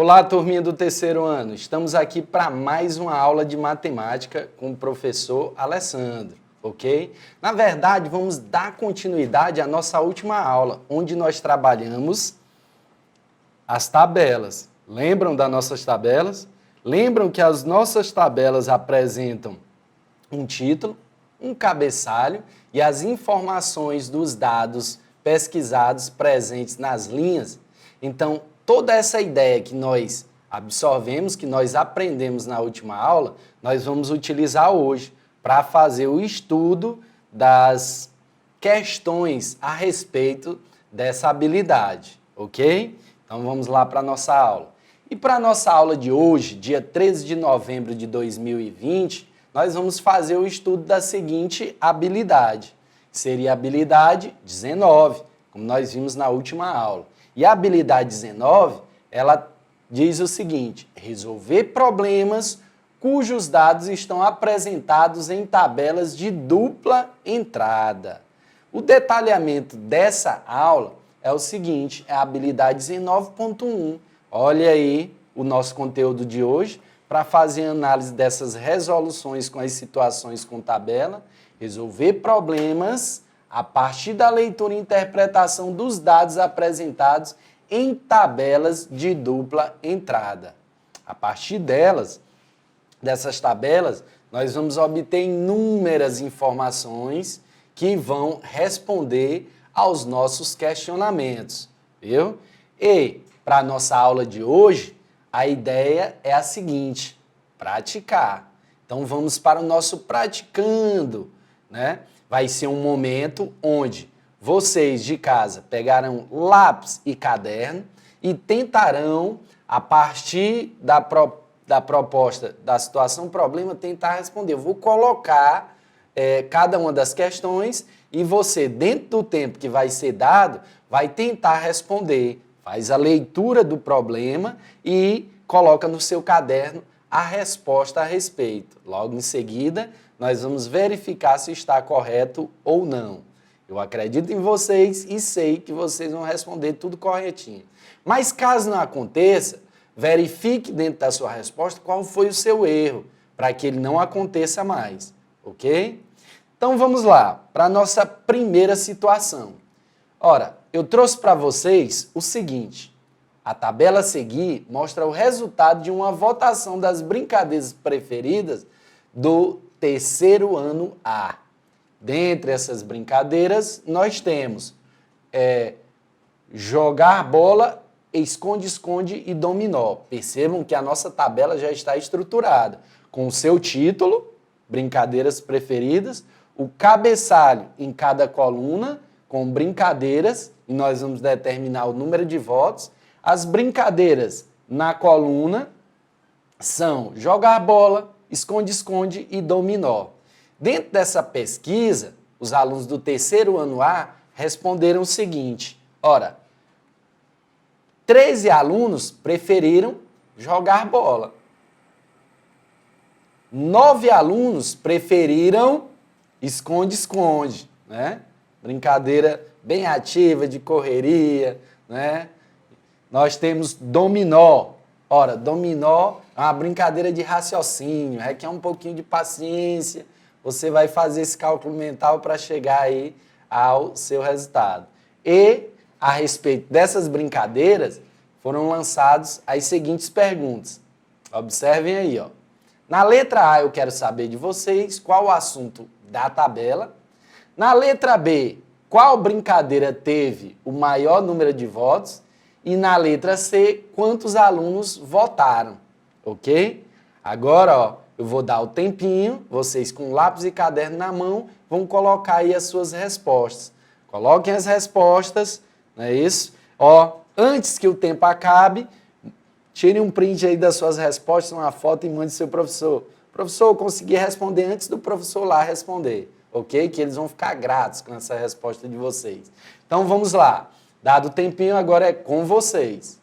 Olá, turminha do terceiro ano. Estamos aqui para mais uma aula de matemática com o professor Alessandro, ok? Na verdade, vamos dar continuidade à nossa última aula, onde nós trabalhamos as tabelas. Lembram das nossas tabelas? Lembram que as nossas tabelas apresentam um título, um cabeçalho e as informações dos dados pesquisados presentes nas linhas? Então, toda essa ideia que nós absorvemos, que nós aprendemos na última aula, nós vamos utilizar hoje para fazer o estudo das questões a respeito dessa habilidade, ok? Então vamos lá para a nossa aula. E para a nossa aula de hoje, dia 13 de novembro de 2020, nós vamos fazer o estudo da seguinte habilidade. Seria a habilidade 19, como nós vimos na última aula. E a habilidade 19, ela diz o seguinte: resolver problemas cujos dados estão apresentados em tabelas de dupla entrada. O detalhamento dessa aula é o seguinte, é a habilidade 19.1. Olha aí o nosso conteúdo de hoje para fazer análise dessas resoluções com as situações com tabela, resolver problemas a partir da leitura e interpretação dos dados apresentados em tabelas de dupla entrada. A partir dessas tabelas, nós vamos obter inúmeras informações que vão responder aos nossos questionamentos, viu? E, para a nossa aula de hoje, a ideia é a seguinte: praticar. Então, vamos para o nosso praticando, né? Vai ser um momento onde vocês de casa pegarão lápis e caderno e tentarão, a partir da proposta da situação problema, tentar responder. Eu vou colocar cada uma das questões e você, dentro do tempo que vai ser dado, vai tentar responder. Faz a leitura do problema e coloca no seu caderno a resposta a respeito. Logo em seguida, nós vamos verificar se está correto ou não. Eu acredito em vocês e sei que vocês vão responder tudo corretinho. Mas caso não aconteça, verifique dentro da sua resposta qual foi o seu erro, para que ele não aconteça mais, ok? Então vamos lá, para a nossa primeira situação. Ora, eu trouxe para vocês o seguinte: a tabela a seguir mostra o resultado de uma votação das brincadeiras preferidas do terceiro ano A. Dentre essas brincadeiras, nós temos jogar bola, esconde-esconde e dominó. Percebam que a nossa tabela já está estruturada com o seu título, brincadeiras preferidas, o cabeçalho em cada coluna, com brincadeiras, e nós vamos determinar o número de votos. As brincadeiras na coluna são jogar bola, esconde-esconde e dominó. Dentro dessa pesquisa, os alunos do terceiro ano A responderam o seguinte: ora, 13 alunos preferiram jogar bola. 9 alunos preferiram esconde-esconde, né? Brincadeira bem ativa, de correria, né? Nós temos dominó. Ora, dominó é uma brincadeira de raciocínio, requer um pouquinho de paciência. Você vai fazer esse cálculo mental para chegar aí ao seu resultado. E, a respeito dessas brincadeiras, foram lançadas as seguintes perguntas. Observem aí, ó. Na letra A, eu quero saber de vocês qual o assunto da tabela. Na letra B, qual brincadeira teve o maior número de votos? E na letra C, quantos alunos votaram? Ok? Agora, ó, eu vou dar o tempinho, vocês com lápis e caderno na mão vão colocar aí as suas respostas. Coloquem as respostas, não é isso? Ó, antes que o tempo acabe, tire um print aí das suas respostas, uma foto e mande ao seu professor. Professor, eu consegui responder antes do professor lá responder, ok? Que eles vão ficar gratos com essa resposta de vocês. Então vamos lá. Dado o tempinho, agora é com vocês.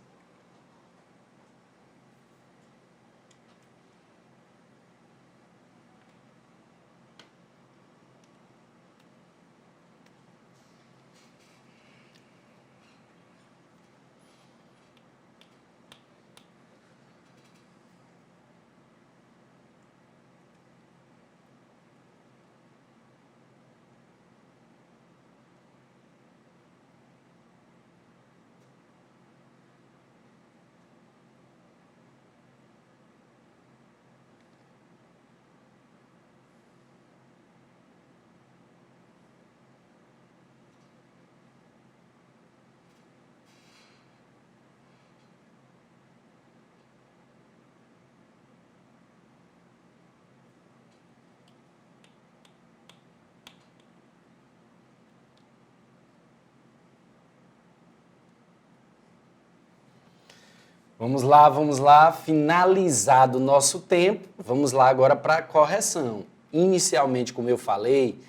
Vamos lá, finalizado o nosso tempo, vamos lá agora para a correção. Inicialmente, como eu falei,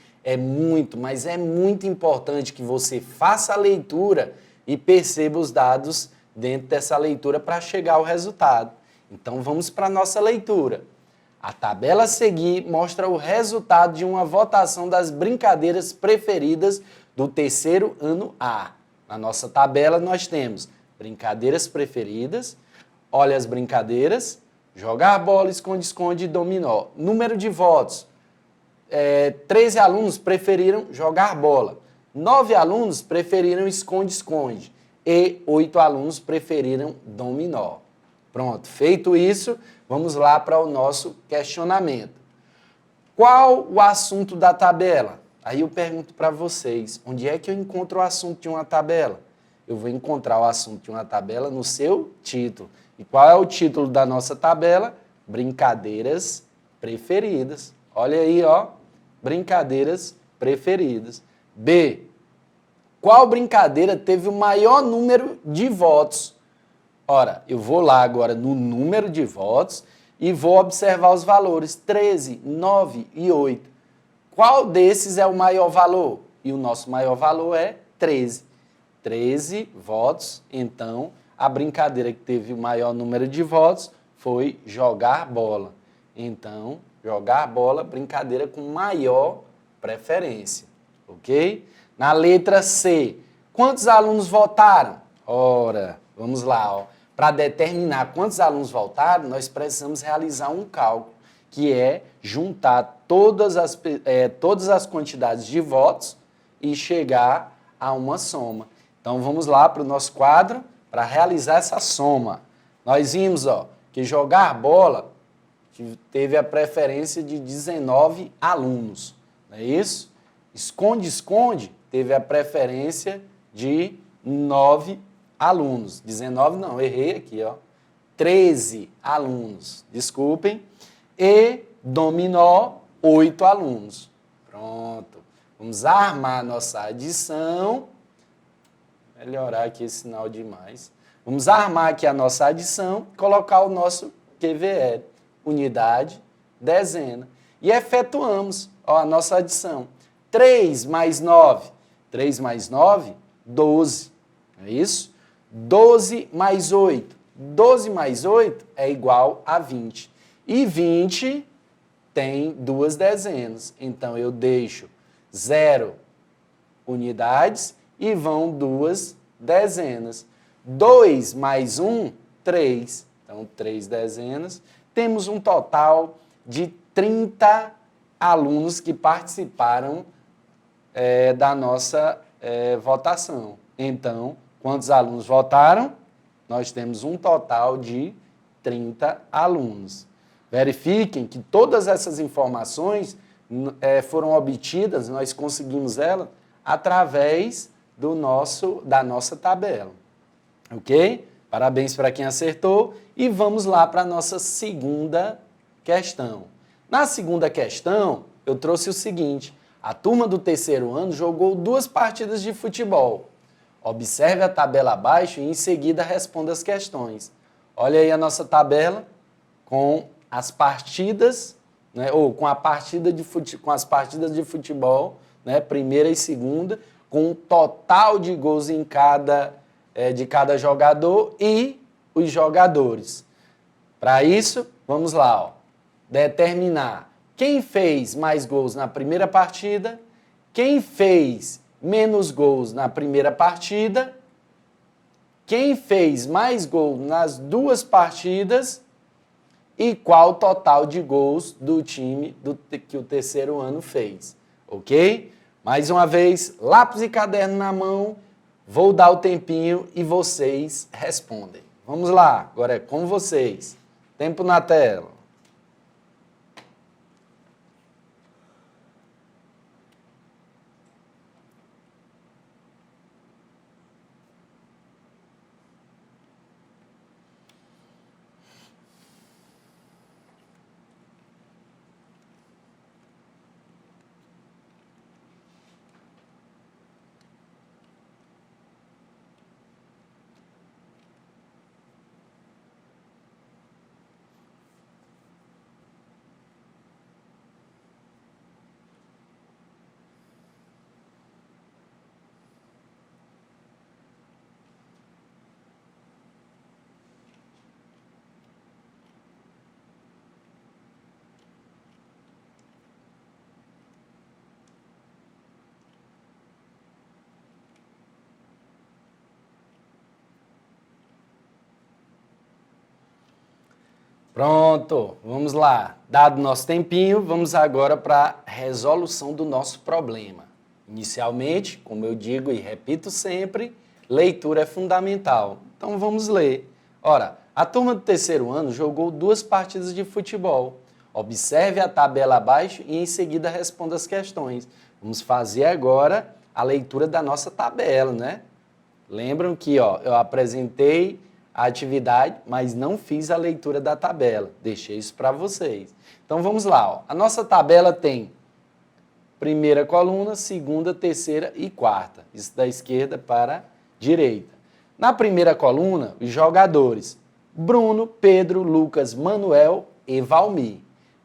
mas é muito importante que você faça a leitura e perceba os dados dentro dessa leitura para chegar ao resultado. Então vamos para a nossa leitura. A tabela a seguir mostra o resultado de uma votação das brincadeiras preferidas do terceiro ano A. Na nossa tabela nós temos brincadeiras preferidas, olha as brincadeiras, jogar bola, esconde-esconde e dominó. Número de votos, 13 alunos preferiram jogar bola, 9 alunos preferiram esconde-esconde e 8 alunos preferiram dominó. Pronto, feito isso, vamos lá para o nosso questionamento. Qual o assunto da tabela? Aí eu pergunto para vocês, onde é que eu encontro o assunto de uma tabela? Eu vou encontrar o assunto de uma tabela no seu título. E qual é o título da nossa tabela? Brincadeiras preferidas. Olha aí, ó, brincadeiras preferidas. B, qual brincadeira teve o maior número de votos? Ora, eu vou lá agora no número de votos e vou observar os valores 13, 9 e 8. Qual desses é o maior valor? E o nosso maior valor é 13. 13 votos, então a brincadeira que teve o maior número de votos foi jogar bola. Então, jogar bola, brincadeira com maior preferência, ok? Na letra C, quantos alunos votaram? Ora, vamos lá, ó. Para determinar quantos alunos votaram, nós precisamos realizar um cálculo, que é juntar todas as quantidades de votos e chegar a uma soma. Então, vamos lá para o nosso quadro para realizar essa soma. Nós vimos que jogar bola teve a preferência de 19 alunos, não é isso? Esconde-esconde teve a preferência de 9 alunos. 19 não, errei aqui, 13 alunos, desculpem. E dominó, 8 alunos. Pronto. Vamos armar a nossa adição. Melhorar aqui esse sinal demais. Vamos armar aqui a nossa adição, colocar o nosso QVL, unidade, dezena. E efetuamos a nossa adição. 3 mais 9. 3 mais 9, 12. Não é isso? 12 mais 8. 12 mais 8 é igual a 20. E 20 tem duas dezenas. Então, eu deixo 0 unidades e vão duas dezenas. 2 mais 1, 3. Então, 3 dezenas. Temos um total de 30 alunos que participaram da nossa votação. Então, quantos alunos votaram? Nós temos um total de 30 alunos. Verifiquem que todas essas informações foram obtidas, nós conseguimos elas através da nossa tabela. Ok? Parabéns para quem acertou. E vamos lá para a nossa segunda questão. Na segunda questão, eu trouxe o seguinte. A turma do terceiro ano jogou 2 partidas de futebol. Observe a tabela abaixo e em seguida responda as questões. Olha aí a nossa tabela com as partidas, né, ou com as partidas de futebol, né, primeira e segunda, com o total de gols de cada jogador e os jogadores. Para isso, vamos lá, determinar quem fez mais gols na primeira partida, quem fez menos gols na primeira partida, quem fez mais gols nas 2 partidas e qual o total de gols do time que o terceiro ano fez, ok? Mais uma vez, lápis e caderno na mão, vou dar o tempinho e vocês respondem. Vamos lá, agora é com vocês. Tempo na tela. Pronto, vamos lá. Dado nosso tempinho, vamos agora para a resolução do nosso problema. Inicialmente, como eu digo e repito sempre, leitura é fundamental. Então vamos ler. Ora, a turma do terceiro ano jogou 2 partidas de futebol. Observe a tabela abaixo e em seguida responda as questões. Vamos fazer agora a leitura da nossa tabela, né? Lembram que eu apresentei a atividade, mas não fiz a leitura da tabela. Deixei isso para vocês. Então vamos lá. A nossa tabela tem primeira coluna, segunda, terceira e quarta. Isso da esquerda para a direita. Na primeira coluna, os jogadores Bruno, Pedro, Lucas, Manuel e Valmir.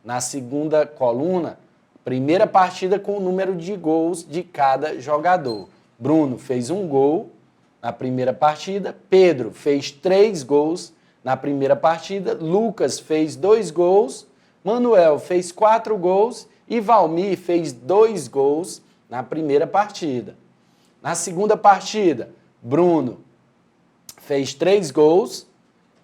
Na segunda coluna, primeira partida com o número de gols de cada jogador. Bruno fez 1 gol na primeira partida, Pedro fez 3 gols na primeira partida, Lucas fez 2 gols, Manuel fez 4 gols e Valmir fez 2 gols na primeira partida. Na segunda partida, Bruno fez 3 gols,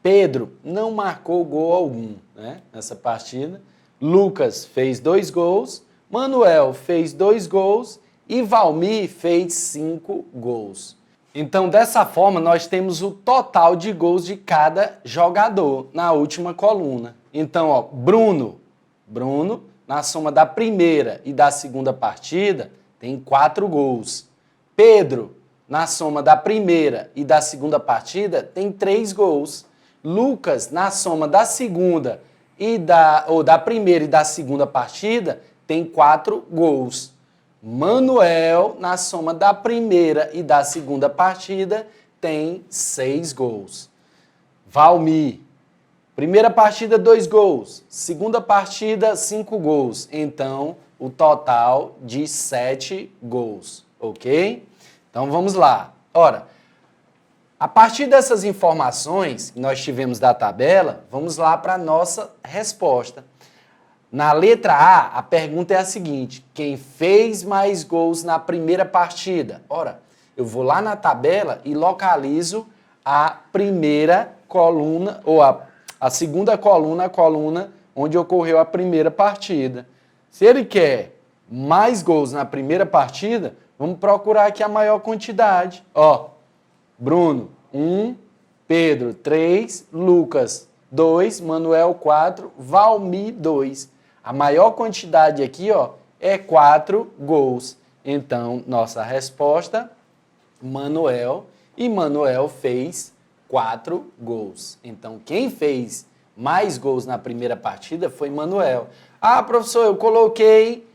Pedro não marcou gol algum, né, nessa partida, Lucas fez 2 gols, Manuel fez 2 gols e Valmir fez 5 gols. Então, dessa forma, nós temos o total de gols de cada jogador na última coluna. Então, Bruno, na soma da primeira e da segunda partida, tem 4 gols. Pedro, na soma da primeira e da segunda partida, tem 3 gols. Lucas, na soma da segunda da primeira e da segunda partida, tem 4 gols. Manuel, na soma da primeira e da segunda partida, tem 6 gols. Valmir, primeira partida, 2 gols. Segunda partida, 5 gols. Então, o total de 7 gols, ok? Então, vamos lá. Ora, a partir dessas informações que nós tivemos da tabela, vamos lá para a nossa resposta. Na letra A, a pergunta é a seguinte: quem fez mais gols na primeira partida? Ora, eu vou lá na tabela e localizo a primeira coluna, ou a segunda coluna, a coluna onde ocorreu a primeira partida. Se ele quer mais gols na primeira partida, vamos procurar aqui a maior quantidade. Bruno, 1, Pedro, 3, Lucas, 2, Manuel, 4, Valmir, 2. A maior quantidade aqui, é 4 gols. Então, nossa resposta, Manuel. E Manuel fez 4 gols. Então, quem fez mais gols na primeira partida foi Manuel. Ah, professor, eu coloquei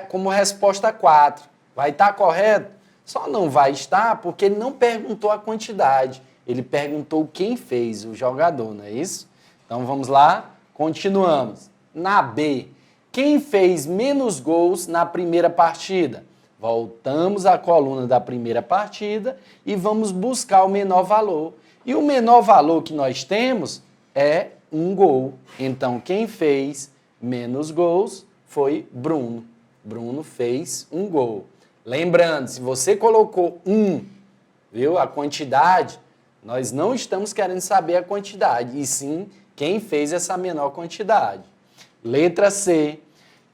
como resposta 4. Vai estar correto? Só não vai estar porque ele não perguntou a quantidade. Ele perguntou quem fez, o jogador, não é isso? Então, vamos lá, continuamos. Na B, quem fez menos gols na primeira partida? Voltamos à coluna da primeira partida e vamos buscar o menor valor. E o menor valor que nós temos é 1 gol. Então, quem fez menos gols foi Bruno. Bruno fez 1 gol. Lembrando, se você colocou 1, viu, a quantidade, nós não estamos querendo saber a quantidade, e sim quem fez essa menor quantidade. Letra C.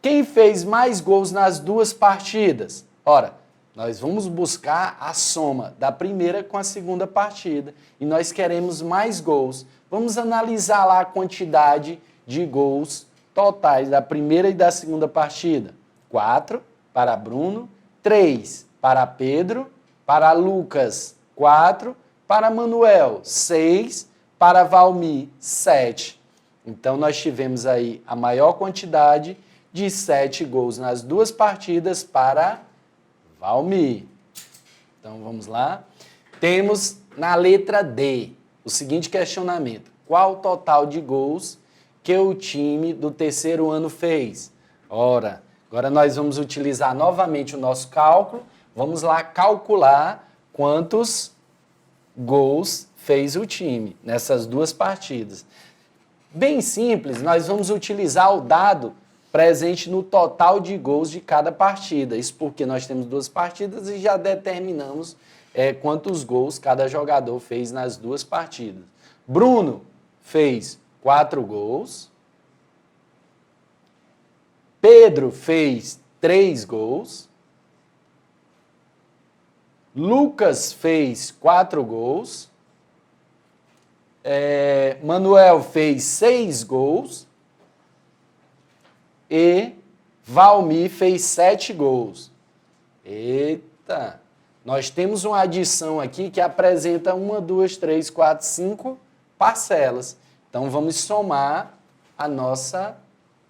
Quem fez mais gols nas 2 partidas? Ora, nós vamos buscar a soma da primeira com a segunda partida. E nós queremos mais gols. Vamos analisar lá a quantidade de gols totais da primeira e da segunda partida. 4 para Bruno, 3 para Pedro, para Lucas, 4, para Manuel, 6, para Valmir, 7. Então, nós tivemos aí a maior quantidade de 7 gols nas 2 partidas para Valmir. Então, vamos lá. Temos na letra D o seguinte questionamento: qual o total de gols que o time do terceiro ano fez? Ora, agora nós vamos utilizar novamente o nosso cálculo. Vamos lá calcular quantos gols fez o time nessas 2 partidas. Bem simples, nós vamos utilizar o dado presente no total de gols de cada partida. Isso porque nós temos 2 partidas e já determinamos quantos gols cada jogador fez nas 2 partidas. Bruno fez 4 gols. Pedro fez 3 gols. Lucas fez 4 gols. Manuel fez 6 gols. E Valmir fez 7 gols. Eita! Nós temos uma adição aqui que apresenta 1, 2, 3, 4, 5 parcelas. Então, vamos somar a nossa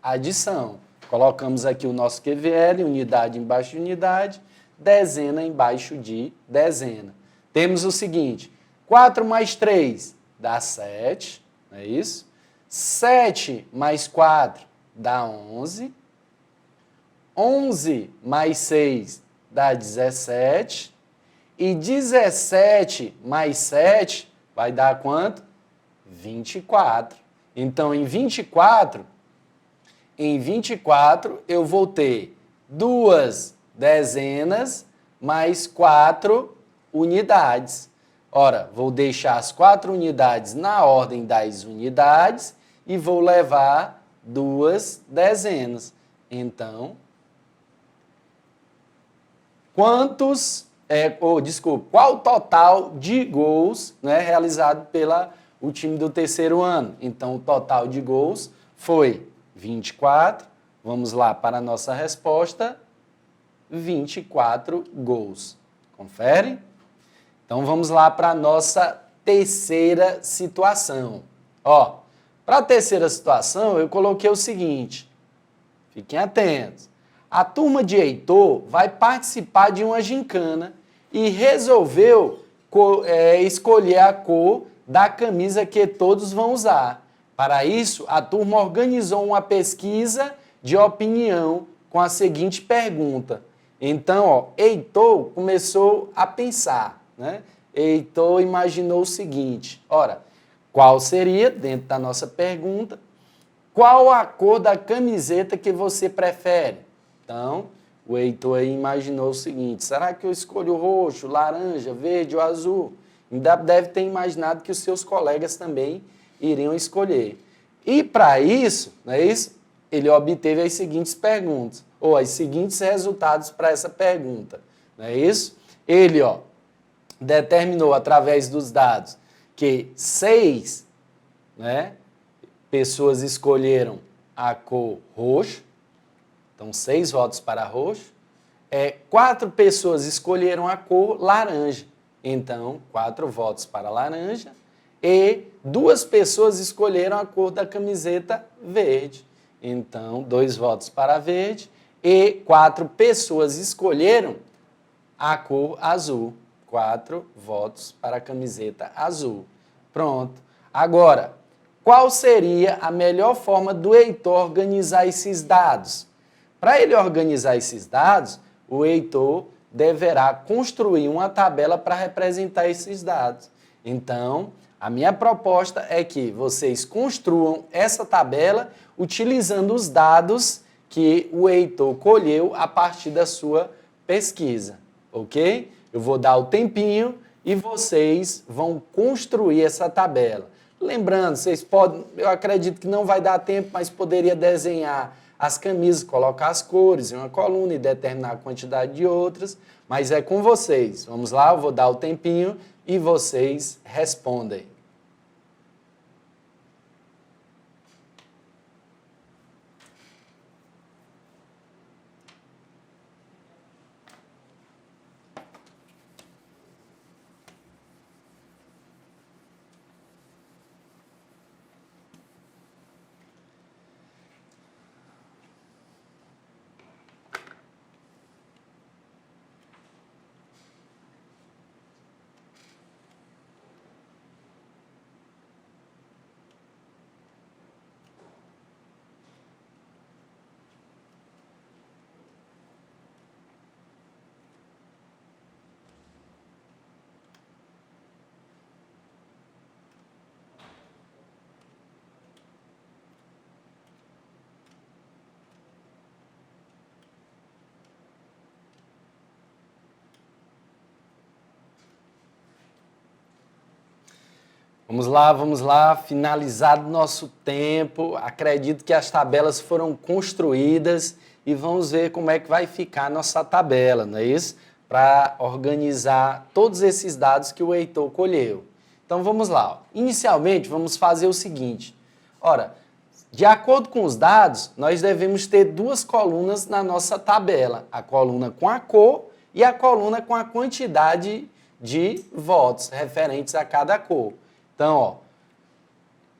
adição. Colocamos aqui o nosso QVL, unidade embaixo de unidade, dezena embaixo de dezena. Temos o seguinte, 4 mais 3 dá 7, não é isso? 7 mais 4 dá 11. 11 mais 6 dá 17. E 17 mais 7 vai dar quanto? 24. Então, em 24 eu vou ter 2 dezenas mais 4 unidades. Ora, vou deixar as 4 unidades na ordem das unidades e vou levar 2 dezenas. Então, qual o total de gols, né, realizado pelo time do terceiro ano? Então, o total de gols foi 24. Vamos lá para a nossa resposta. 24 gols. Confere? Então, vamos lá para a nossa terceira situação. Ó, para a terceira situação, eu coloquei o seguinte. Fiquem atentos. A turma de Heitor vai participar de uma gincana e resolveu escolher a cor da camisa que todos vão usar. Para isso, a turma organizou uma pesquisa de opinião com a seguinte pergunta. Então, ó, Heitor começou a pensar, né? Heitor imaginou o seguinte, ora, qual seria, dentro da nossa pergunta, qual a cor da camiseta que você prefere? Então, o Heitor aí imaginou o seguinte, será que eu escolho roxo, laranja, verde ou azul? Ainda deve ter imaginado que os seus colegas também iriam escolher. E para isso, não é isso? Ele obteve as seguintes perguntas, ou os seguintes resultados para essa pergunta, não é isso? Ele, ó, determinou através dos dados que 6, né, pessoas escolheram a cor roxo, então 6 votos para roxo. 4 pessoas escolheram a cor laranja, então 4 votos para laranja. E 2 pessoas escolheram a cor da camiseta verde, então 2 votos para verde. E 4 pessoas escolheram a cor azul, 4 votos para a camiseta azul. Pronto. Agora, qual seria a melhor forma do Heitor organizar esses dados? Para ele organizar esses dados, o Heitor deverá construir uma tabela para representar esses dados. Então, a minha proposta é que vocês construam essa tabela utilizando os dados que o Heitor colheu a partir da sua pesquisa, ok? Eu vou dar o tempinho e vocês vão construir essa tabela. Lembrando, vocês podem, eu acredito que não vai dar tempo, mas poderia desenhar as camisas, colocar as cores em uma coluna e determinar a quantidade de outras, mas é com vocês. Vamos lá, eu vou dar o tempinho e vocês respondem. vamos lá, finalizado nosso tempo. Acredito que as tabelas foram construídas e vamos ver como é que vai ficar a nossa tabela, não é isso? Para organizar todos esses dados que o Heitor colheu. Então vamos lá. Ó. Inicialmente, vamos fazer o seguinte. Ora, de acordo com os dados, nós devemos ter duas colunas na nossa tabela. A coluna com a cor e a coluna com a quantidade de votos referentes a cada cor. Então, ó,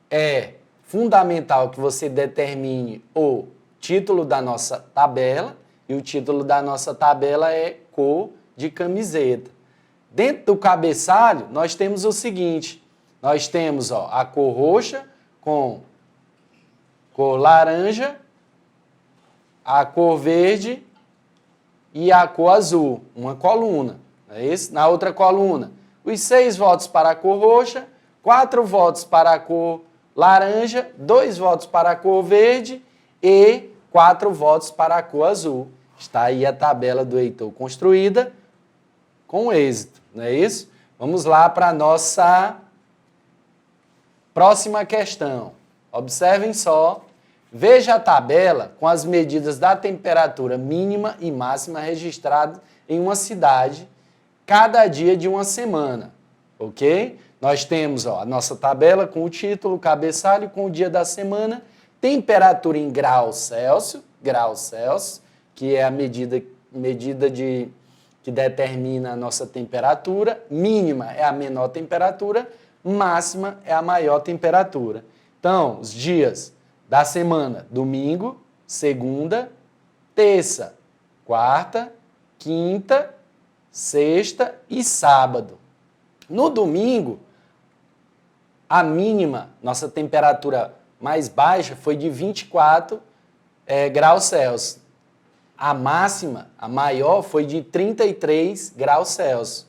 é fundamental que você determine o título da nossa tabela, e o título da nossa tabela é cor de camiseta. Dentro do cabeçalho, nós temos o seguinte, nós temos ó, a cor roxa com cor laranja, a cor verde e a cor azul, uma coluna. É isso? Na outra coluna, os 6 votos para a cor roxa, 4 votos para a cor laranja, 2 votos para a cor verde e 4 votos para a cor azul. Está aí a tabela do Heitor construída com êxito, não é isso? Vamos lá para a nossa próxima questão. Observem só. Veja a tabela com as medidas da temperatura mínima e máxima registradas em uma cidade cada dia de uma semana, ok? Nós temos ó, a nossa tabela com o título, o cabeçalho, com o dia da semana, temperatura em graus Celsius, que é a medida que determina a nossa temperatura, mínima é a menor temperatura, máxima é a maior temperatura. Então, os dias da semana, domingo, segunda, terça, quarta, quinta, sexta e sábado. No domingo, a mínima, nossa temperatura mais baixa, foi de 24 graus Celsius. A máxima, a maior, foi de 33 graus Celsius.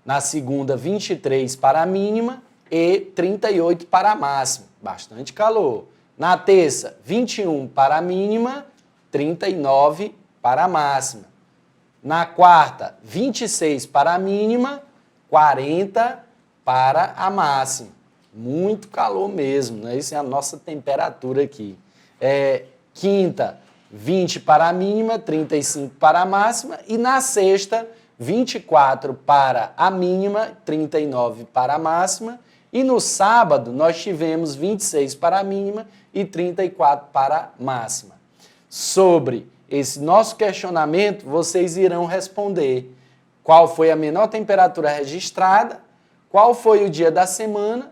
Na segunda, 23 para a mínima e 38 para a máxima. Bastante calor. Na terça, 21 para a mínima, 39 para a máxima. Na quarta, 26 para a mínima, 40 para a máxima. Muito calor mesmo, né? Isso é a nossa temperatura aqui. Quinta, 20 para a mínima, 35 para a máxima. E na sexta, 24 para a mínima, 39 para a máxima. E no sábado, nós tivemos 26 para a mínima e 34 para a máxima. Sobre esse nosso questionamento, vocês irão responder qual foi a menor temperatura registrada, qual foi o dia da semana.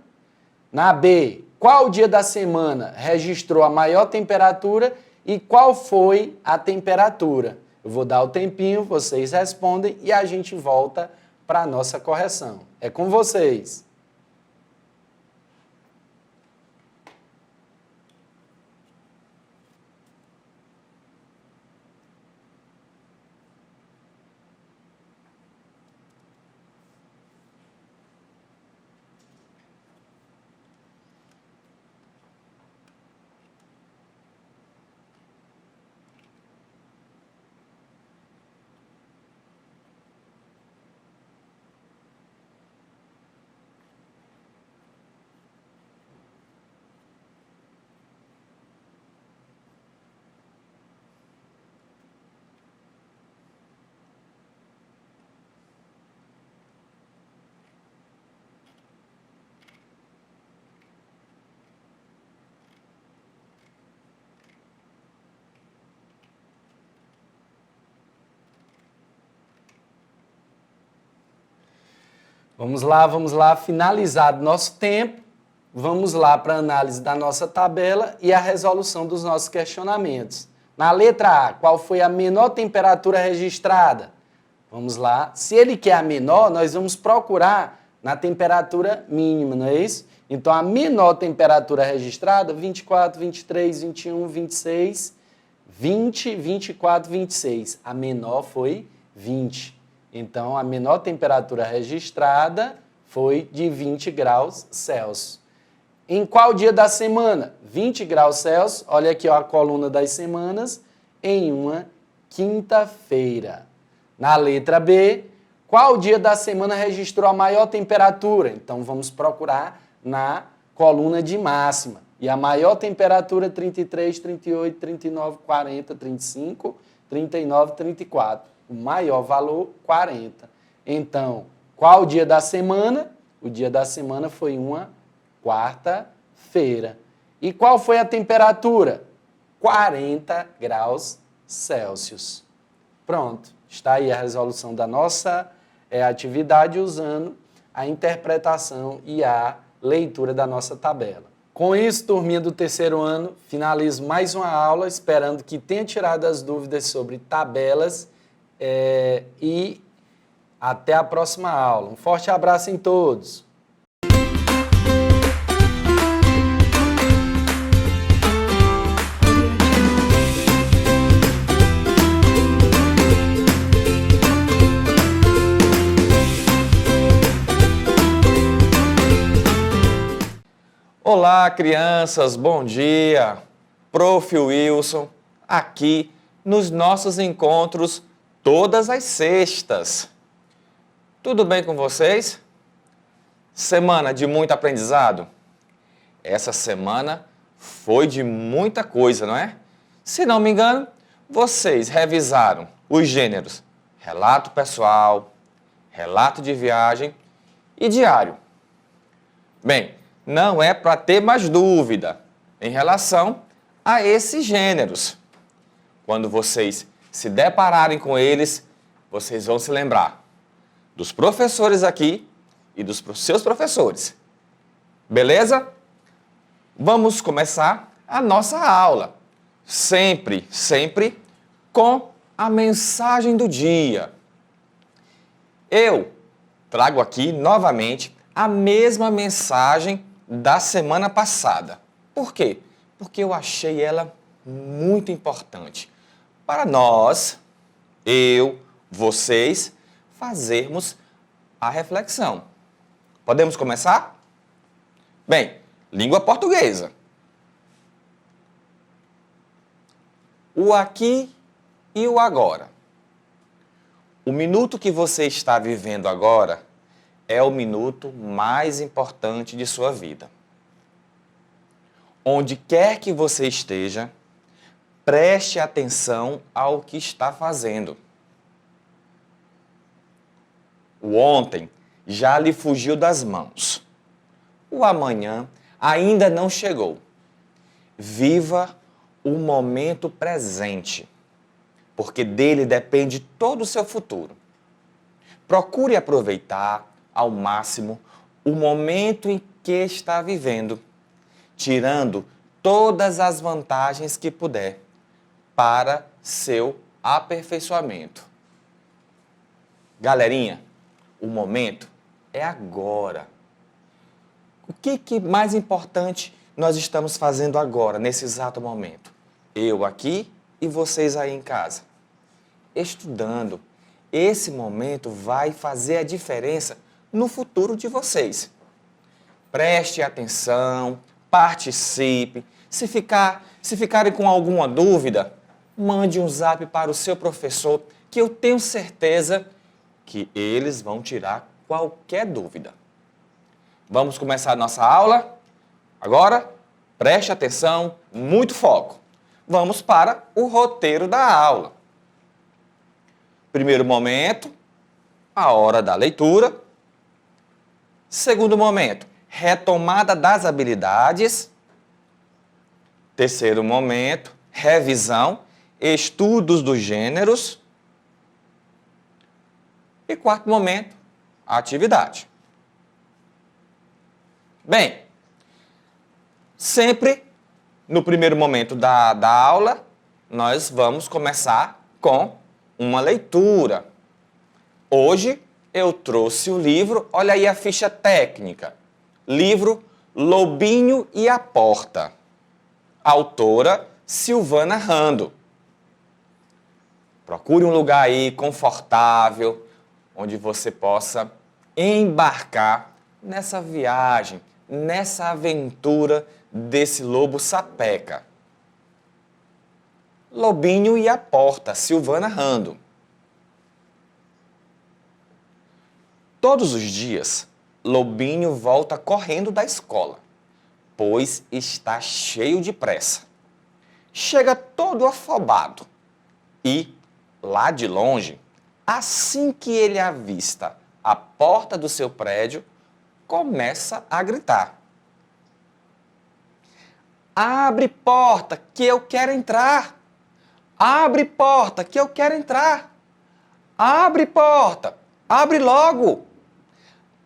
Na B, qual dia da semana registrou a maior temperatura e qual foi a temperatura. Eu vou dar o tempinho, vocês respondem e a gente volta para a nossa correção. É com vocês. Vamos lá, finalizado nosso tempo, vamos lá para a análise da nossa tabela e a resolução dos nossos questionamentos. Na letra A, qual foi a menor temperatura registrada? Vamos lá. Se ele quer a menor, nós vamos procurar na temperatura mínima, não é isso? Então, a menor temperatura registrada, 24, 23, 21, 26, 20, 24, 26. A menor foi 20. Então, a menor temperatura registrada foi de 20 graus Celsius. Em qual dia da semana? 20 graus Celsius, olha aqui ó, a coluna das semanas, em uma quinta-feira. Na letra B, qual dia da semana registrou a maior temperatura? Então, vamos procurar na coluna de máxima. E a maior temperatura 33, 38, 39, 40, 35, 39, 34. O maior valor 40. Então, qual o dia da semana? O dia da semana foi uma quarta-feira. E qual foi a temperatura? 40 graus Celsius. Pronto, está aí a resolução da nossa atividade usando a interpretação e a leitura da nossa tabela. Com isso, turminha do terceiro ano, finalizo mais uma aula, esperando que tenha tirado as dúvidas sobre tabelas e até a próxima aula. Um forte abraço em todos! Olá, crianças, bom dia! Prof. Wilson, aqui nos nossos encontros todas as sextas. Tudo bem com vocês? Semana de muito aprendizado? Essa semana foi de muita coisa, não é? Se não me engano, vocês revisaram os gêneros relato pessoal, relato de viagem e diário. Bem, não é para ter mais dúvida em relação a esses gêneros. Quando vocês se depararem com eles, vocês vão se lembrar dos professores aqui e dos seus professores. Beleza? Vamos começar a nossa aula. Sempre com a mensagem do dia. Eu trago aqui novamente a mesma mensagem da semana passada. Por quê? Porque eu achei ela muito importante para nós, vocês, fazermos a reflexão. Podemos começar? Bem, língua portuguesa. O aqui e o agora. O minuto que você está vivendo agora é o minuto mais importante de sua vida. Onde quer que você esteja, preste atenção ao que está fazendo. O ontem já lhe fugiu das mãos. O amanhã ainda não chegou. Viva o momento presente, porque dele depende todo o seu futuro. Procure aproveitar ao máximo o momento em que está vivendo, tirando todas as vantagens que puder para seu aperfeiçoamento. Galerinha, o momento é agora. O que mais importante nós estamos fazendo agora, nesse exato momento? Eu aqui e vocês aí em casa. Estudando. Esse momento vai fazer a diferença no futuro de vocês. Preste atenção, participe. Se ficarem com alguma dúvida, mande um zap para o seu professor, que eu tenho certeza que eles vão tirar qualquer dúvida. Vamos começar a nossa aula? Agora, preste atenção, muito foco. Vamos para o roteiro da aula. Primeiro momento, a hora da leitura. Segundo momento, retomada das habilidades. Terceiro momento, revisão, estudos dos gêneros. E quarto momento, atividade. Bem, sempre no primeiro momento da aula, nós vamos começar com uma leitura. Hoje eu trouxe o livro, olha aí a ficha técnica, livro Lobinho e a Porta, autora Silvana Rando. Procure um lugar aí confortável, onde você possa embarcar nessa viagem, nessa aventura desse lobo sapeca. Lobinho e a Porta, Silvana Rando. Todos os dias, Lobinho volta correndo da escola, pois está cheio de pressa. Chega todo afobado e, lá de longe, assim que ele avista a porta do seu prédio, começa a gritar: abre porta que eu quero entrar! Abre porta que eu quero entrar! Abre porta! Abre logo!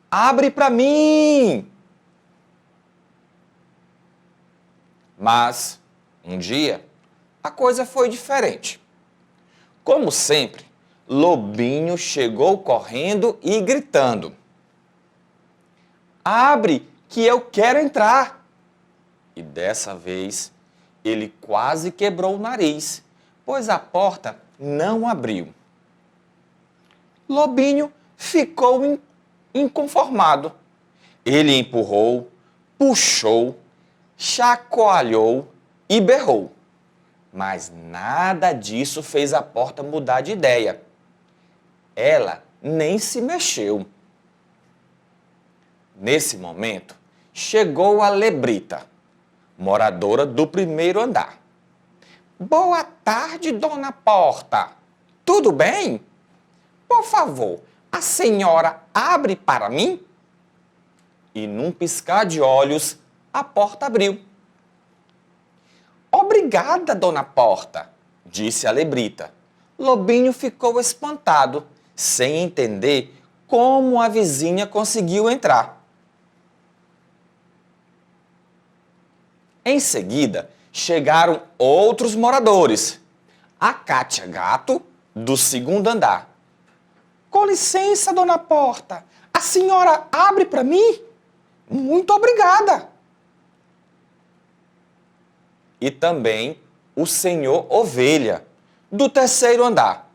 Abre para mim! Mas, um dia, a coisa foi diferente. Como sempre, Lobinho chegou correndo e gritando: abre que eu quero entrar! E dessa vez, ele quase quebrou o nariz, pois a porta não abriu. Lobinho ficou inconformado. Ele empurrou, puxou, chacoalhou e berrou. Mas nada disso fez a porta mudar de ideia. Ela nem se mexeu. Nesse momento, chegou a Lebrita, moradora do primeiro andar. Boa tarde, dona Porta. Tudo bem? Por favor, a senhora abre para mim? E num piscar de olhos, a porta abriu. Obrigada, dona Porta, disse a Lebrita. Lobinho ficou espantado, sem entender como a vizinha conseguiu entrar. Em seguida, chegaram outros moradores. A Cátia Gato, do segundo andar. Com licença, dona Porta, a senhora abre para mim? Muito obrigada. E também o senhor Ovelha, do terceiro andar.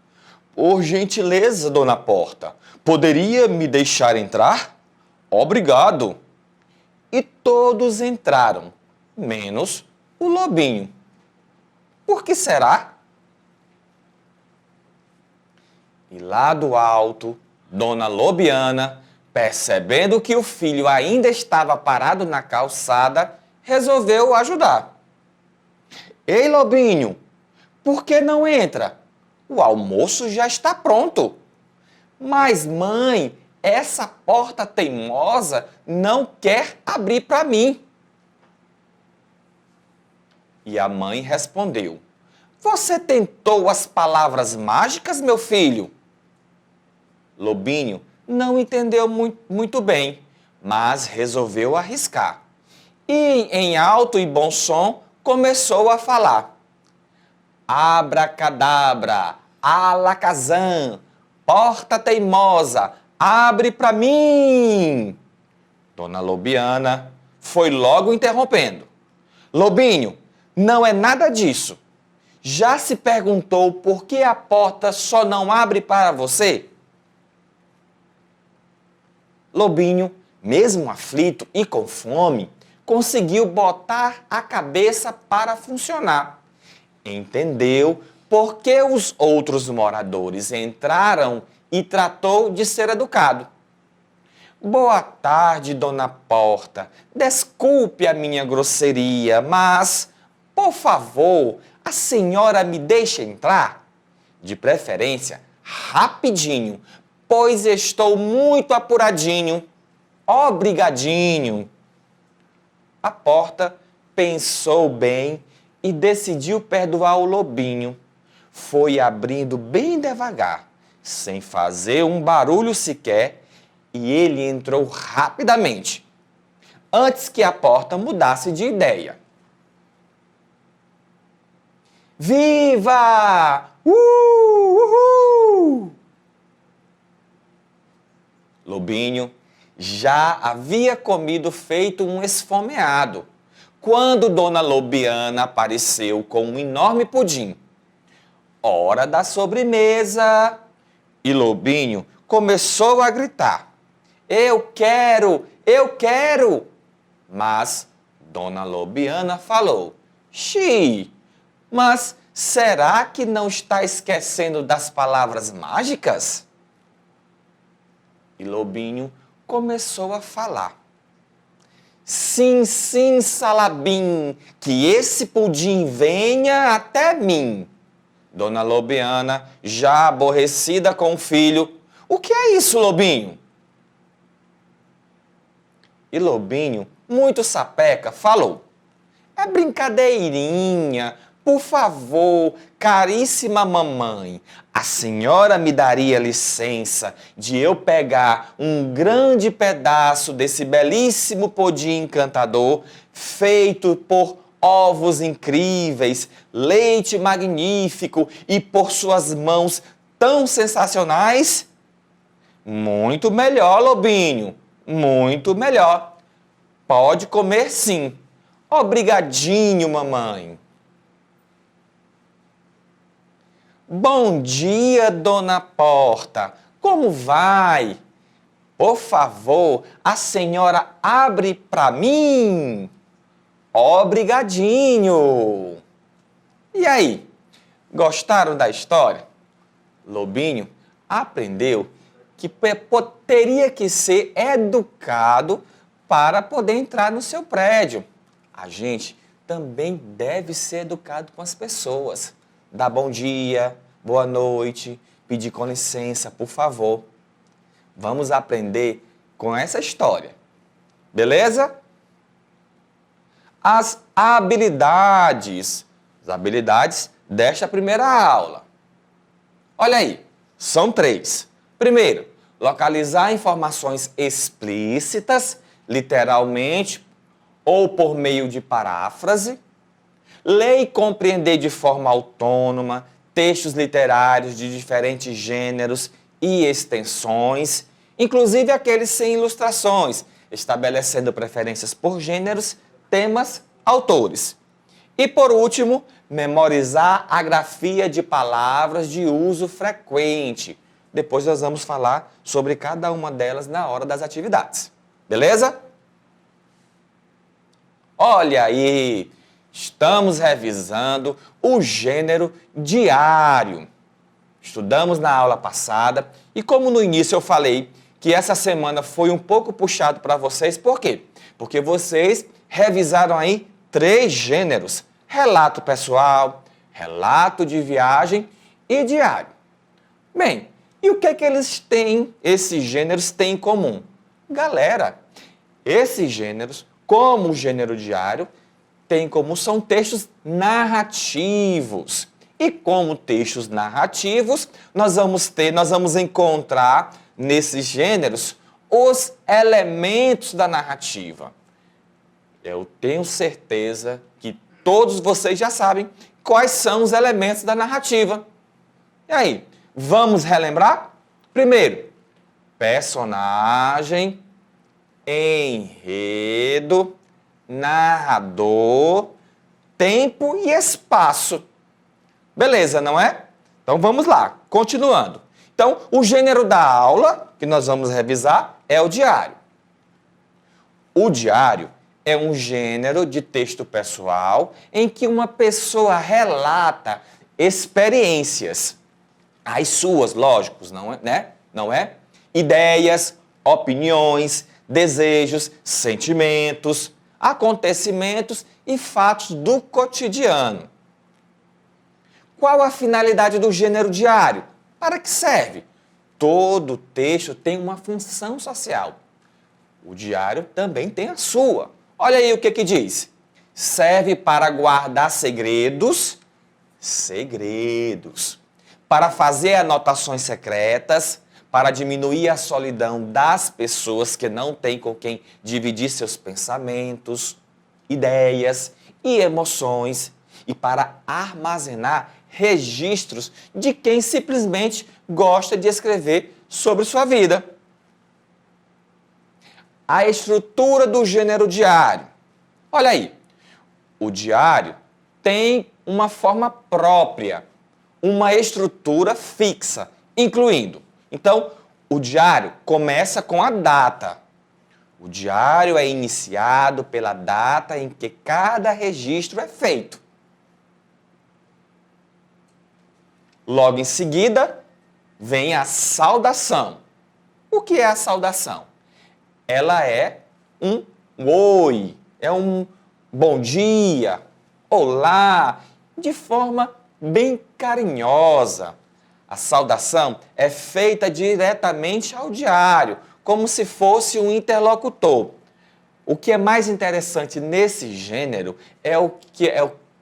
Por gentileza, dona Porta, poderia me deixar entrar? Obrigado. E todos entraram, menos o Lobinho. Por que será? E lá do alto, dona Lobiana, percebendo que o filho ainda estava parado na calçada, resolveu ajudar. Ei, Lobinho, por que não entra? O almoço já está pronto. Mas, mãe, essa porta teimosa não quer abrir para mim. E a mãe respondeu: você tentou as palavras mágicas, meu filho? Lobinho não entendeu muito bem, mas resolveu arriscar. E, em alto e bom som, começou a falar: abracadabra, alakazam, porta teimosa, abre para mim! Dona Lobiana foi logo interrompendo. Lobinho, não é nada disso. Já se perguntou por que a porta só não abre para você? Lobinho, mesmo aflito e com fome, conseguiu botar a cabeça para funcionar. Entendeu por que os outros moradores entraram e tratou de ser educado. Boa tarde, dona Porta. Desculpe a minha grosseria, mas, por favor, a senhora me deixa entrar? De preferência, rapidinho, pois estou muito apuradinho. Obrigadinho. A Porta pensou bem e decidiu perdoar o Lobinho. Foi abrindo bem devagar, sem fazer um barulho sequer, e ele entrou rapidamente, antes que a porta mudasse de ideia. Viva! Uhul! Lobinho já havia comido feito um esfomeado, quando Dona Lobiana apareceu com um enorme pudim. Hora da sobremesa! E Lobinho começou a gritar: eu quero! Eu quero! Mas Dona Lobiana falou: xiii, mas será que não está esquecendo das palavras mágicas? E Lobinho começou a falar. Sim, sim, Salabim, que esse pudim venha até mim. Dona Lobiana, já aborrecida com o filho, o que é isso, Lobinho? E Lobinho, muito sapeca, falou. É brincadeirinha. Por favor, caríssima mamãe, a senhora me daria licença de eu pegar um grande pedaço desse belíssimo pudim encantador, feito por ovos incríveis, leite magnífico e por suas mãos tão sensacionais? Muito melhor, Lobinho, muito melhor. Pode comer sim. Obrigadinho, mamãe. Bom dia, dona Porta. Como vai? Por favor, a senhora abre para mim. Obrigadinho. E aí, gostaram da história? Lobinho aprendeu que teria que ser educado para poder entrar no seu prédio. A gente também deve ser educado com as pessoas. Dar bom dia, boa noite, pedir com licença, por favor. Vamos aprender com essa história. Beleza? As habilidades desta primeira aula. Olha aí, são 3. Primeiro, localizar informações explícitas, literalmente, ou por meio de paráfrase. Ler e compreender de forma autônoma textos literários de diferentes gêneros e extensões, inclusive aqueles sem ilustrações, estabelecendo preferências por gêneros, temas, autores. E por último, memorizar a grafia de palavras de uso frequente. Depois nós vamos falar sobre cada uma delas na hora das atividades. Beleza? Olha aí! Estamos revisando o gênero diário. Estudamos na aula passada e como no início eu falei que essa semana foi um pouco puxado para vocês, por quê? Porque vocês revisaram aí 3 gêneros: relato pessoal, relato de viagem e diário. Bem, e o que é que esses gêneros têm em comum? Galera, esses gêneros, como o gênero diário, tem como são textos narrativos. E como textos narrativos, nós vamos encontrar nesses gêneros os elementos da narrativa. Eu tenho certeza que todos vocês já sabem quais são os elementos da narrativa. E aí, vamos relembrar? Primeiro, personagem, enredo, narrador, tempo e espaço. Beleza, não é? Então vamos lá, continuando. Então, o gênero da aula que nós vamos revisar é o diário. O diário é um gênero de texto pessoal em que uma pessoa relata experiências, as suas, lógicos, não é, né? Não é? Ideias, opiniões, desejos, sentimentos, acontecimentos e fatos do cotidiano. Qual a finalidade do gênero diário? Para que serve? Todo texto tem uma função social. O diário também tem a sua. Olha aí o que diz. Serve para guardar segredos, para fazer anotações secretas, para diminuir a solidão das pessoas que não têm com quem dividir seus pensamentos, ideias e emoções, e para armazenar registros de quem simplesmente gosta de escrever sobre sua vida. A estrutura do gênero diário. Olha aí, o diário tem uma forma própria, uma estrutura fixa, incluindo. Então, o diário começa com a data. O diário é iniciado pela data em que cada registro é feito. Logo em seguida, vem a saudação. O que é a saudação? ela é um oi, é um bom dia, olá, de forma bem carinhosa. A saudação é feita diretamente ao diário, como se fosse um interlocutor. O que é mais interessante nesse gênero é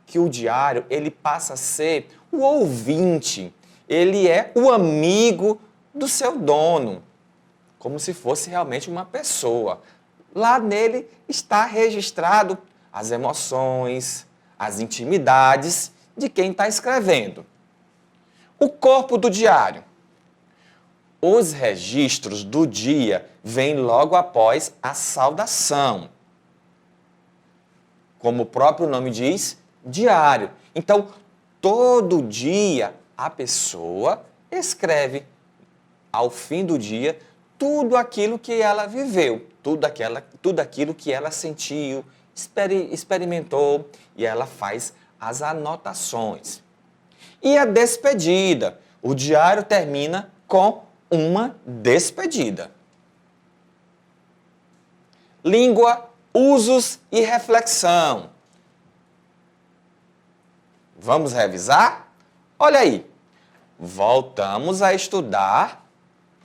que o diário ele passa a ser o ouvinte, ele é o amigo do seu dono, como se fosse realmente uma pessoa. Lá nele está registrado as emoções, as intimidades de quem está escrevendo. O corpo do diário. Os registros do dia vêm logo após a saudação. Como o próprio nome diz, diário. Então, todo dia a pessoa escreve ao fim do dia tudo aquilo que ela viveu, tudo aquilo que ela sentiu, experimentou, e ela faz as anotações. E a despedida. O diário termina com uma despedida. Língua, usos e reflexão. Vamos revisar? Olha aí. Voltamos a estudar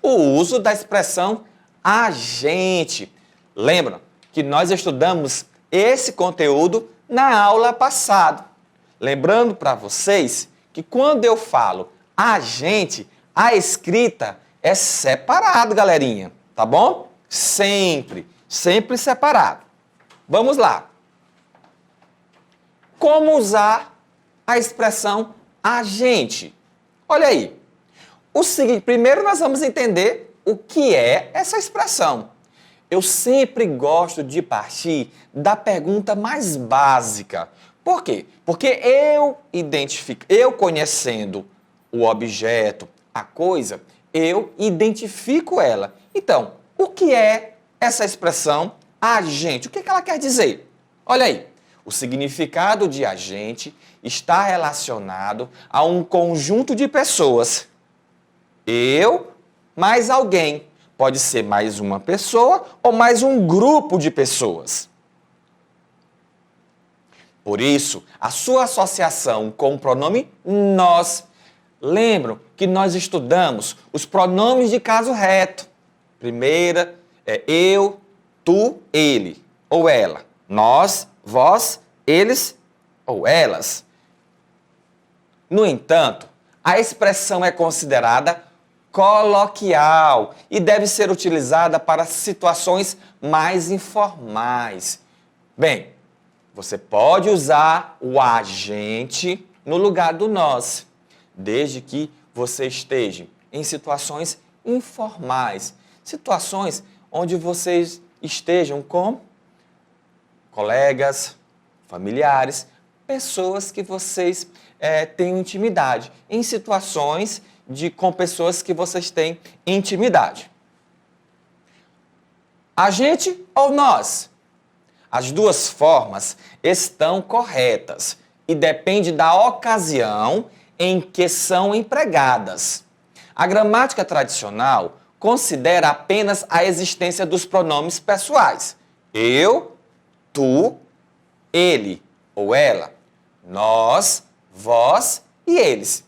o uso da expressão agente. Lembram que nós estudamos esse conteúdo na aula passada. Lembrando para vocês que quando eu falo agente, a escrita é separado, galerinha, tá bom? Sempre separado. Vamos lá. Como usar a expressão agente? Olha aí. O seguinte, primeiro nós vamos entender o que é essa expressão. Eu sempre gosto de partir da pergunta mais básica. Por quê? Porque eu conhecendo o objeto, a coisa, eu identifico ela. Então, o que é essa expressão agente? O que ela quer dizer? Olha aí, o significado de agente está relacionado a um conjunto de pessoas. Eu mais alguém. Pode ser mais uma pessoa ou mais um grupo de pessoas. Por isso, a sua associação com o pronome nós. Lembram que nós estudamos os pronomes de caso reto. Primeira é eu, tu, ele ou ela. Nós, vós, eles ou elas. No entanto, a expressão é considerada coloquial e deve ser utilizada para situações mais informais. Bem, você pode usar o agente no lugar do nós, desde que você esteja em situações informais, situações onde vocês estejam com colegas, familiares, pessoas que vocês têm intimidade, em situações com pessoas que vocês têm intimidade. Agente ou nós? As duas formas estão corretas e depende da ocasião em que são empregadas. A gramática tradicional considera apenas a existência dos pronomes pessoais. Eu, tu, ele ou ela, nós, vós e eles.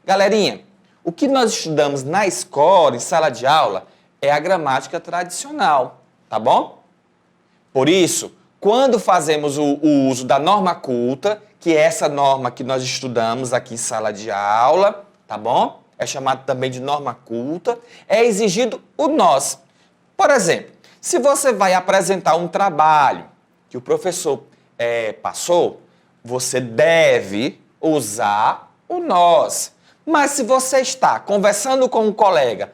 Galerinha, o que nós estudamos na escola, em sala de aula, é a gramática tradicional, tá bom? Por isso, quando fazemos o uso da norma culta, que é essa norma que nós estudamos aqui em sala de aula, tá bom? É chamado também de norma culta, é exigido o nós. Por exemplo, se você vai apresentar um trabalho que o professor passou, você deve usar o nós. Mas se você está conversando com um colega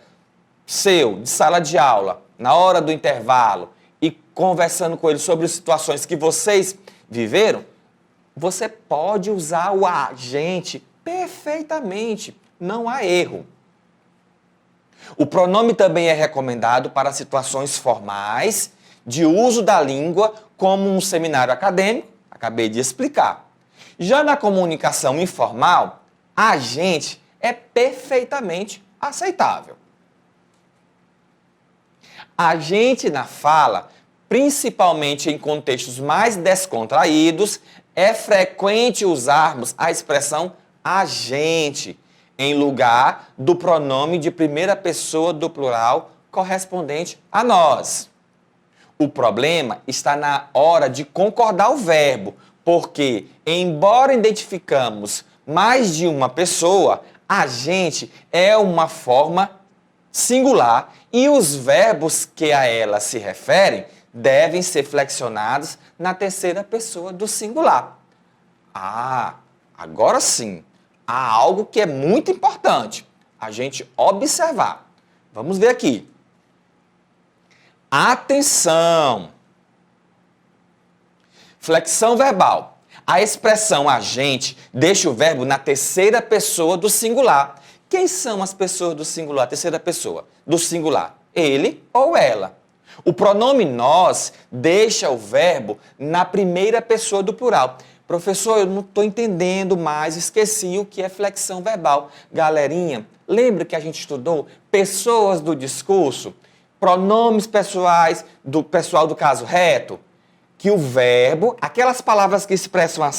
seu, de sala de aula, na hora do intervalo, e conversando com ele sobre situações que vocês viveram, você pode usar o agente perfeitamente, não há erro. O pronome também é recomendado para situações formais, de uso da língua, como um seminário acadêmico, acabei de explicar. Já na comunicação informal, agente é perfeitamente aceitável. A gente na fala, principalmente em contextos mais descontraídos, é frequente usarmos a expressão a gente em lugar do pronome de primeira pessoa do plural correspondente a nós. O problema está na hora de concordar o verbo, porque, embora identificamos mais de uma pessoa, a gente é uma forma singular e os verbos que a ela se referem devem ser flexionados na terceira pessoa do singular. Ah, agora sim, há algo que é muito importante a gente observar. Vamos ver aqui. Atenção! Flexão verbal. A expressão agente deixa o verbo na terceira pessoa do singular. Quem são as pessoas do singular, terceira pessoa do singular? Ele ou ela. O pronome nós deixa o verbo na primeira pessoa do plural. Professor, eu não estou entendendo mais, esqueci o que é flexão verbal. Galerinha, lembra que a gente estudou pessoas do discurso, pronomes pessoais do pessoal do caso reto? Que o verbo, aquelas palavras que expressam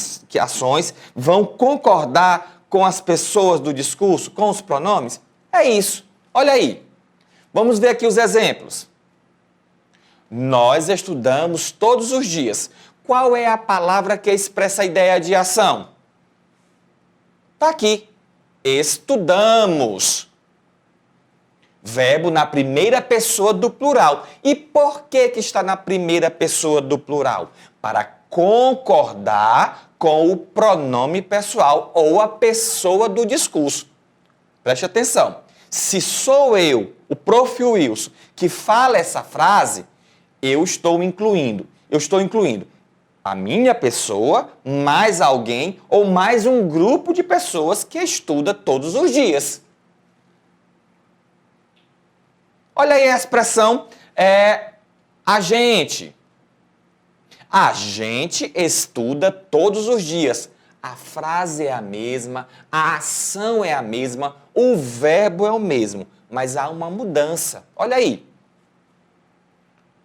ações, vão concordar com as pessoas do discurso, com os pronomes? É isso. Olha aí. Vamos ver aqui os exemplos. Nós estudamos todos os dias. Qual é a palavra que expressa a ideia de ação? Está aqui. Estudamos. Verbo na primeira pessoa do plural. E por que está na primeira pessoa do plural? Para concordar com o pronome pessoal ou a pessoa do discurso. Preste atenção. Se sou eu, o Prof. Wilson, que fala essa frase, eu estou incluindo a minha pessoa, mais alguém ou mais um grupo de pessoas que estuda todos os dias. Olha aí a expressão a gente. A gente estuda todos os dias. A frase é a mesma, a ação é a mesma, o verbo é o mesmo, mas há uma mudança. Olha aí.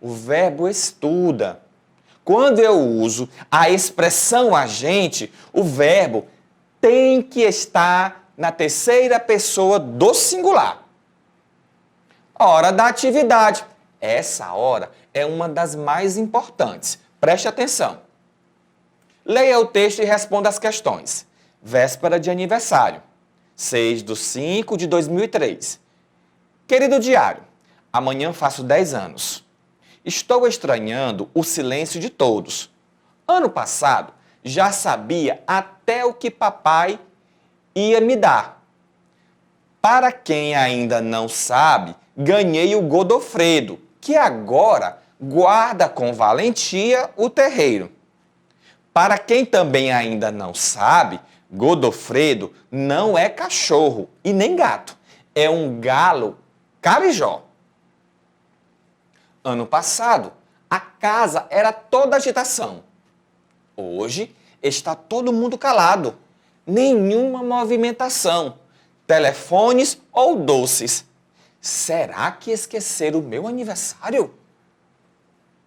O verbo estuda. Quando eu uso a expressão a gente, o verbo tem que estar na terceira pessoa do singular. Hora da atividade. Essa hora é uma das mais importantes. Preste atenção. Leia o texto e responda as questões. Véspera de aniversário. 6/5/2003. Querido diário, amanhã faço 10 anos. Estou estranhando o silêncio de todos. Ano passado, já sabia até o que papai ia me dar. Para quem ainda não sabe, ganhei o Godofredo, que agora guarda com valentia o terreiro. Para quem também ainda não sabe, Godofredo não é cachorro e nem gato, é um galo carijó. Ano passado, a casa era toda agitação. Hoje, está todo mundo calado. Nenhuma movimentação. Telefones ou doces. Será que esqueceram o meu aniversário?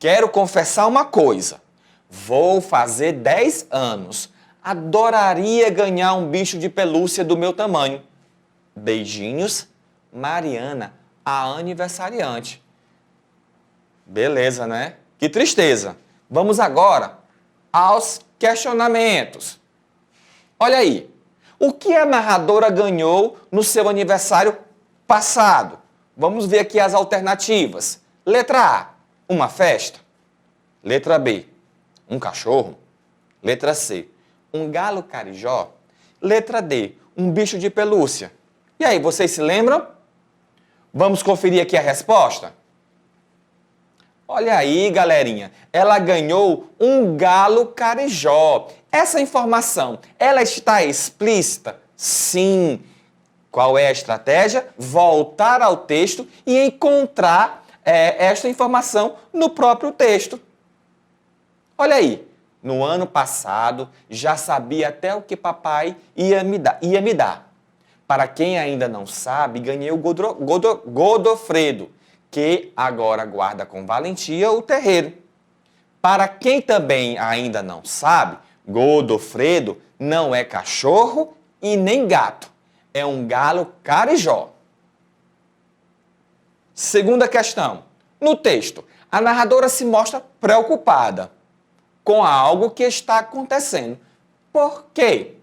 Quero confessar uma coisa. Vou fazer 10 anos. Adoraria ganhar um bicho de pelúcia do meu tamanho. Beijinhos, Mariana, a aniversariante. Beleza, né? Que tristeza. Vamos agora aos questionamentos. Olha aí. O que a narradora ganhou no seu aniversário passado? Vamos ver aqui as alternativas. Letra A, uma festa. Letra B, um cachorro. Letra C, um galo carijó. Letra D, um bicho de pelúcia. E aí, vocês se lembram? Vamos conferir aqui a resposta? Olha aí, galerinha, ela ganhou um galo carijó. Essa informação, ela está explícita? Sim. Qual é a estratégia? Voltar ao texto e encontrar esta informação no próprio texto. Olha aí, no ano passado já sabia até o que papai ia me dar. Para quem ainda não sabe, ganhei o Godofredo, que agora guarda com valentia o terreiro. Para quem também ainda não sabe, Godofredo não é cachorro e nem gato. É um galo carijó. Segunda questão. No texto, a narradora se mostra preocupada com algo que está acontecendo. Por quê?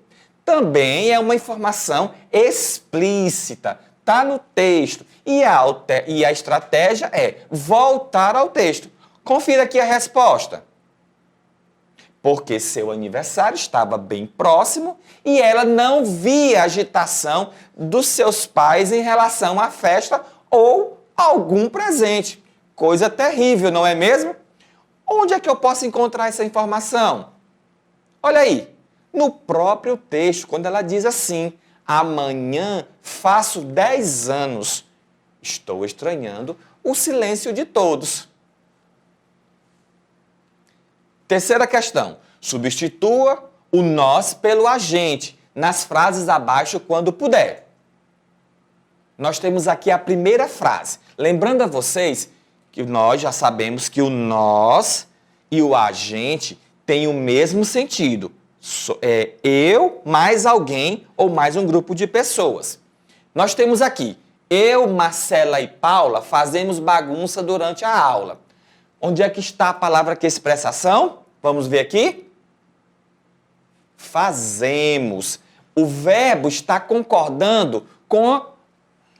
Também é uma informação explícita. Está no texto. E a estratégia é voltar ao texto. Confira aqui a resposta. Porque seu aniversário estava bem próximo e ela não via agitação dos seus pais em relação à festa ou algum presente. Coisa terrível, não é mesmo? Onde é que eu posso encontrar essa informação? Olha aí, no próprio texto, quando ela diz assim: amanhã faço 10 anos. Estou estranhando o silêncio de todos. Terceira questão. Substitua o nós pelo agente nas frases abaixo quando puder. Nós temos aqui a primeira frase. Lembrando a vocês que nós já sabemos que o nós e o agente têm o mesmo sentido. Eu mais alguém ou mais um grupo de pessoas. Nós temos aqui, eu, Marcela e Paula fazemos bagunça durante a aula. Onde é que está a palavra que expressa ação? Vamos ver aqui? Fazemos. O verbo está concordando com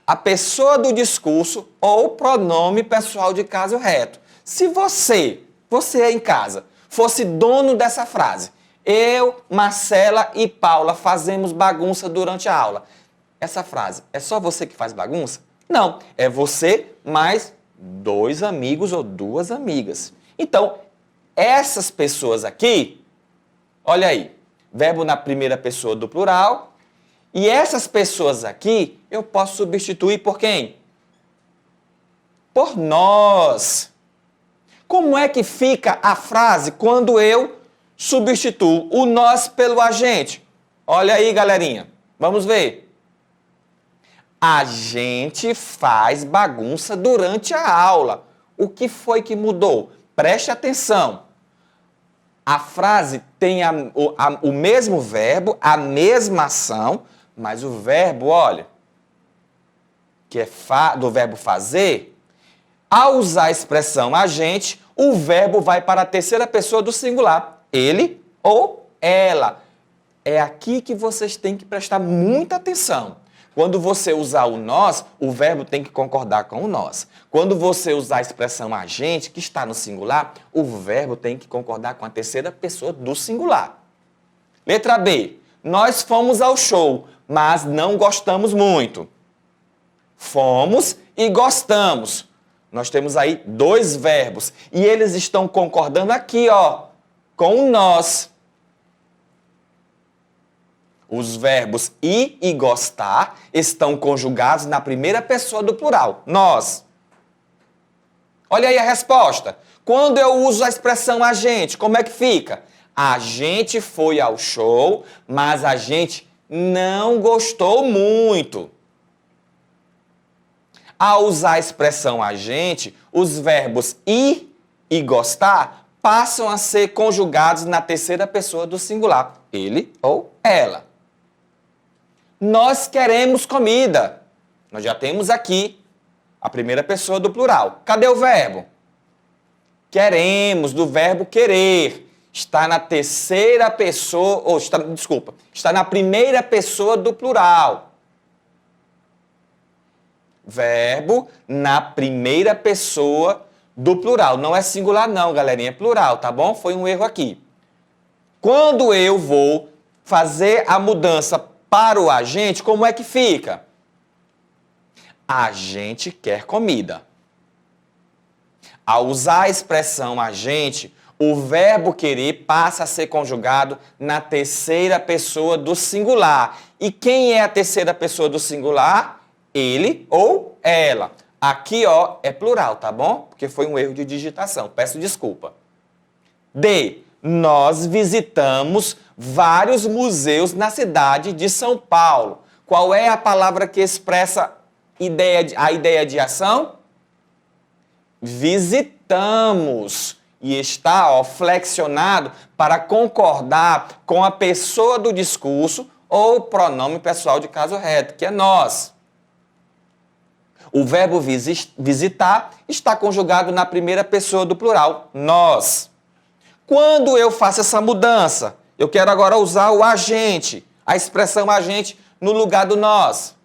a pessoa do discurso ou pronome pessoal de caso reto. Se você em casa, fosse dono dessa frase, eu, Marcela e Paula fazemos bagunça durante a aula. Essa frase, é só você que faz bagunça? Não, é você mais 2 amigos ou 2 amigas. Então, essas pessoas aqui, olha aí, verbo na primeira pessoa do plural, e essas pessoas aqui eu posso substituir por quem? Por nós. Como é que fica a frase quando eu substituo o nós pelo agente? Olha aí, galerinha, vamos ver. A gente faz bagunça durante a aula. O que foi que mudou? Preste atenção. A frase tem o mesmo verbo, a mesma ação, mas o verbo, olha, que é do verbo fazer, ao usar a expressão agente, o verbo vai para a terceira pessoa do singular. Ele ou ela. É aqui que vocês têm que prestar muita atenção. Quando você usar o nós, o verbo tem que concordar com o nós. Quando você usar a expressão agente, que está no singular, o verbo tem que concordar com a terceira pessoa do singular. Letra B. Nós fomos ao show, mas não gostamos muito. Fomos e gostamos. Nós temos aí 2 verbos. E eles estão concordando aqui, ó, com o nós. Os verbos ir e gostar estão conjugados na primeira pessoa do plural, nós. Olha aí a resposta. Quando eu uso a expressão a gente, como é que fica? A gente foi ao show, mas a gente não gostou muito. Ao usar a expressão a gente, os verbos ir e gostar passam a ser conjugados na terceira pessoa do singular, ele ou ela. Nós queremos comida. Nós já temos aqui a primeira pessoa do plural. Cadê o verbo? Queremos, do verbo querer. Está na terceira pessoa, está na primeira pessoa do plural. Verbo na primeira pessoa do plural. Não é singular não, galerinha, é plural, tá bom? Foi um erro aqui. Quando eu vou fazer a mudança para o agente, como é que fica? A gente quer comida. Ao usar a expressão agente, o verbo querer passa a ser conjugado na terceira pessoa do singular. E quem é a terceira pessoa do singular? Ele ou ela. Aqui, ó, é plural, tá bom? Porque foi um erro de digitação. Peço desculpa. D. Nós visitamos vários museus na cidade de São Paulo. Qual é a palavra que expressa a ideia de ação? visitamos. E está, ó, flexionado para concordar com a pessoa do discurso ou pronome pessoal de caso reto, que é nós. O verbo visitar está conjugado na primeira pessoa do plural, nós. Quando eu faço essa mudança, eu quero agora usar o agente, a expressão agente no lugar do nós.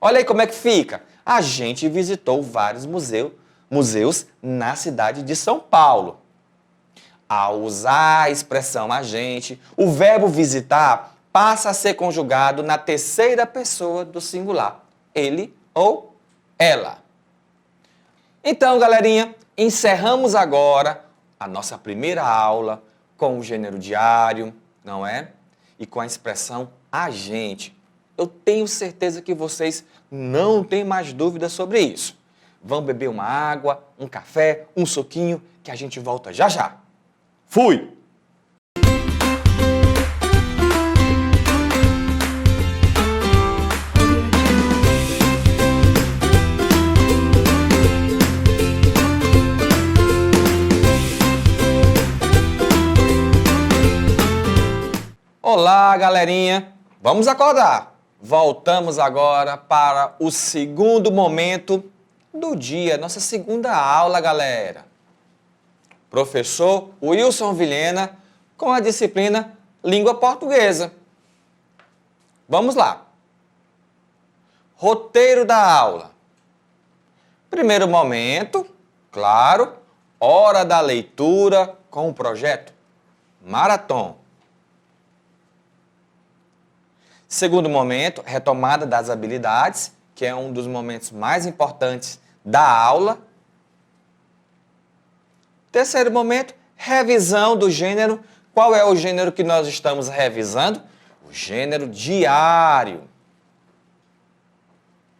Olha aí como é que fica. A gente visitou vários museus na cidade de São Paulo. Ao usar a expressão agente, o verbo visitar passa a ser conjugado na terceira pessoa do singular, ele ou ela. Então, galerinha, encerramos agora a nossa primeira aula com o gênero diário, não é? E com a expressão agente. Eu tenho certeza que vocês não têm mais dúvidas sobre isso. Vão beber uma água, um café, um suquinho, que a gente volta já já. Fui! Olá, galerinha! Vamos acordar! Voltamos agora para o segundo momento do dia, nossa segunda aula, galera. Professor Wilson Vilhena com a disciplina Língua Portuguesa. Vamos lá. Roteiro da aula. Primeiro momento, claro, hora da leitura com o projeto Marathon. Segundo momento, retomada das habilidades, que é um dos momentos mais importantes da aula. Terceiro momento, revisão do gênero. Qual é o gênero que nós estamos revisando? O gênero diário.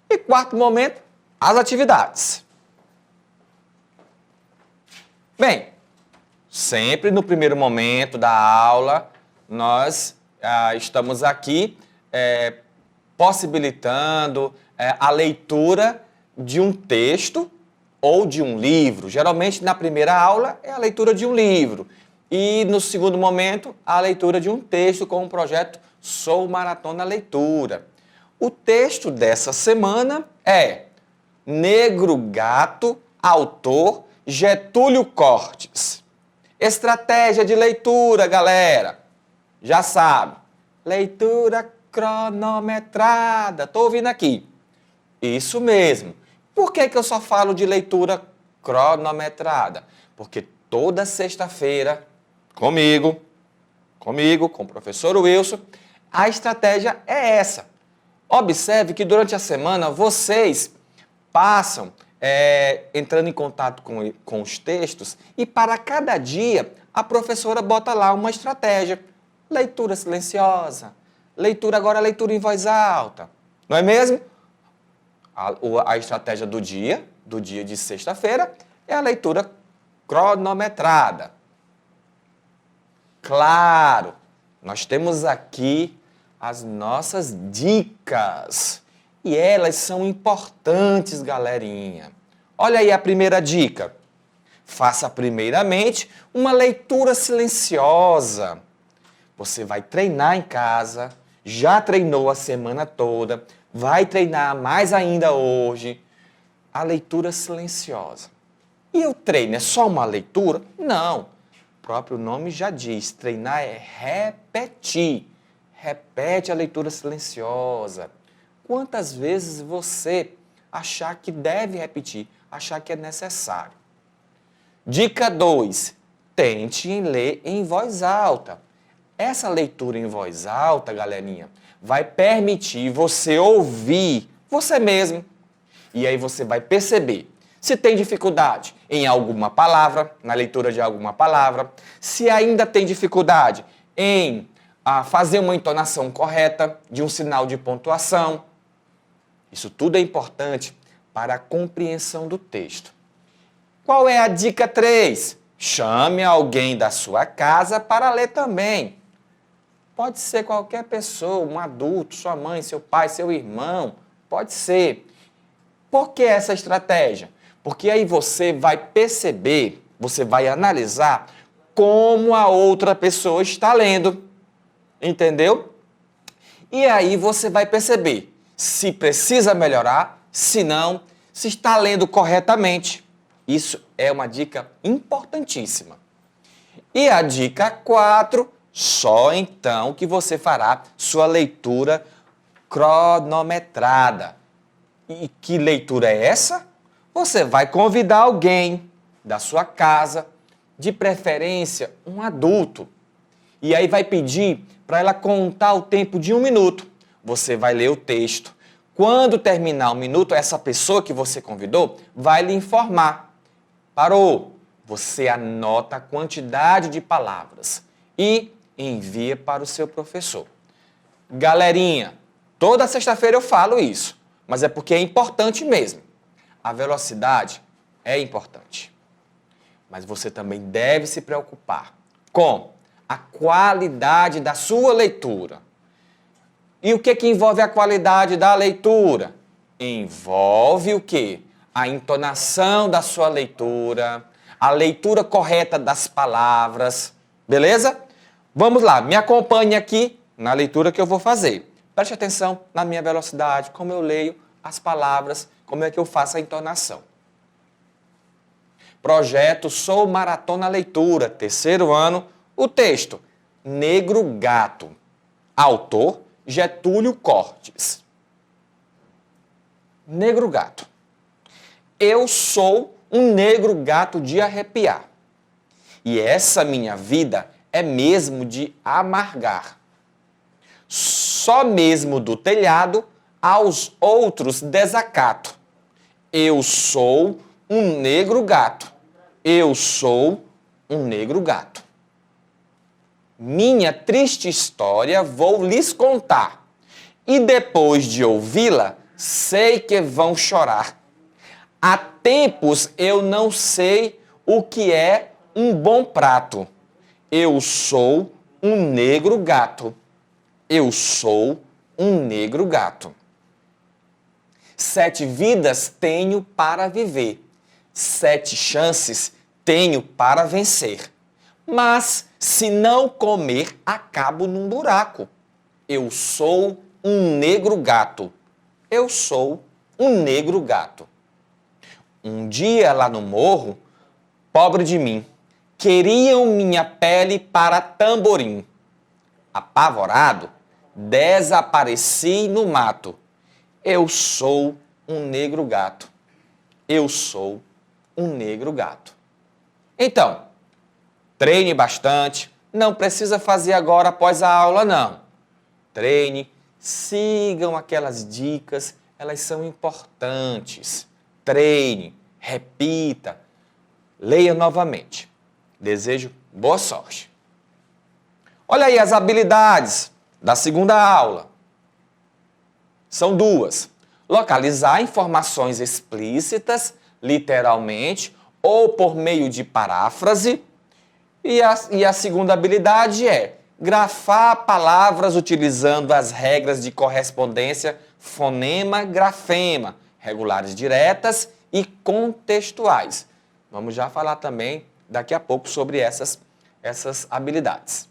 E quarto momento, as atividades. Bem, sempre no primeiro momento da aula, nós estamos aqui possibilitando a leitura de um texto ou de um livro. Geralmente, na primeira aula, é a leitura de um livro. E, no segundo momento, a leitura de um texto com o projeto Sou Maratona Leitura. O texto dessa semana é Negro Gato, autor Getúlio Cortes. Estratégia de leitura, galera. Já sabe. Leitura cronometrada. Estou ouvindo aqui. Isso mesmo. Por que eu só falo de leitura cronometrada? Porque toda sexta-feira, comigo, com o professor Wilson, a estratégia é essa. Observe que durante a semana vocês passam entrando em contato com os textos e para cada dia a professora bota lá uma estratégia. Leitura silenciosa, leitura em voz alta, não é mesmo? A estratégia do dia de sexta-feira, é a leitura cronometrada. Claro, nós temos aqui as nossas dicas. E elas são importantes, galerinha. Olha aí a primeira dica. Faça primeiramente uma leitura silenciosa. Você vai treinar em casa, já treinou a semana toda, vai treinar mais ainda hoje. A leitura silenciosa. E o treino é só uma leitura? Não. O próprio nome já diz, treinar é repetir. Repete a leitura silenciosa. Quantas vezes você achar que deve repetir, achar que é necessário. Dica 2. Tente ler em voz alta. Essa leitura em voz alta, galerinha, vai permitir você ouvir você mesmo. E aí você vai perceber se tem dificuldade em alguma palavra, na leitura de alguma palavra, se ainda tem dificuldade em fazer uma entonação correta de um sinal de pontuação. Isso tudo é importante para a compreensão do texto. Qual é a dica 3? Chame alguém da sua casa para ler também. Pode ser qualquer pessoa, um adulto, sua mãe, seu pai, seu irmão, pode ser. Por que essa estratégia? Porque aí você vai perceber, você vai analisar como a outra pessoa está lendo. Entendeu? E aí você vai perceber se precisa melhorar, se não, se está lendo corretamente. Isso é uma dica importantíssima. E a dica 4, só então que você fará sua leitura cronometrada. E que leitura é essa? Você vai convidar alguém da sua casa, de preferência um adulto, e aí vai pedir para ela contar o tempo de 1 minuto. Você vai ler o texto. Quando terminar 1 minuto, essa pessoa que você convidou vai lhe informar. Parou. Você anota a quantidade de palavras e envia para o seu professor. Galerinha, toda sexta-feira eu falo isso, mas é porque é importante mesmo. A velocidade é importante. Mas você também deve se preocupar com a qualidade da sua leitura. E o que envolve a qualidade da leitura? Envolve o quê? A entonação da sua leitura, a leitura correta das palavras, beleza? Vamos lá, me acompanhe aqui na leitura que eu vou fazer. Preste atenção na minha velocidade, como eu leio as palavras, como é que eu faço a entonação. Projeto Sou Maratona Leitura, 3º ano. O texto, Negro Gato. Autor, Getúlio Cortes. Negro Gato. Eu sou um negro gato de arrepiar. E essa minha vida é mesmo de amargar. Só mesmo do telhado aos outros desacato. Eu sou um negro gato. Eu sou um negro gato. Minha triste história vou lhes contar. E depois de ouvi-la, sei que vão chorar. Há tempos eu não sei o que é um bom prato. Eu sou um negro gato. Eu sou um negro gato. 7 vidas tenho para viver. 7 chances tenho para vencer. Mas, se não comer, acabo num buraco. Eu sou um negro gato. Eu sou um negro gato. Um dia lá no morro, pobre de mim, queriam minha pele para tamborim. Apavorado, desapareci no mato. Eu sou um negro gato. Eu sou um negro gato. Então, treine bastante. Não precisa fazer agora após a aula, não. Treine, sigam aquelas dicas, elas são importantes. Treine, repita, leia novamente. Desejo boa sorte. Olha aí as habilidades da segunda aula. São 2. Localizar informações explícitas, literalmente, ou por meio de paráfrase. E a segunda habilidade é grafar palavras utilizando as regras de correspondência fonema-grafema, regulares diretas e contextuais. Vamos já falar também daqui a pouco sobre essas habilidades.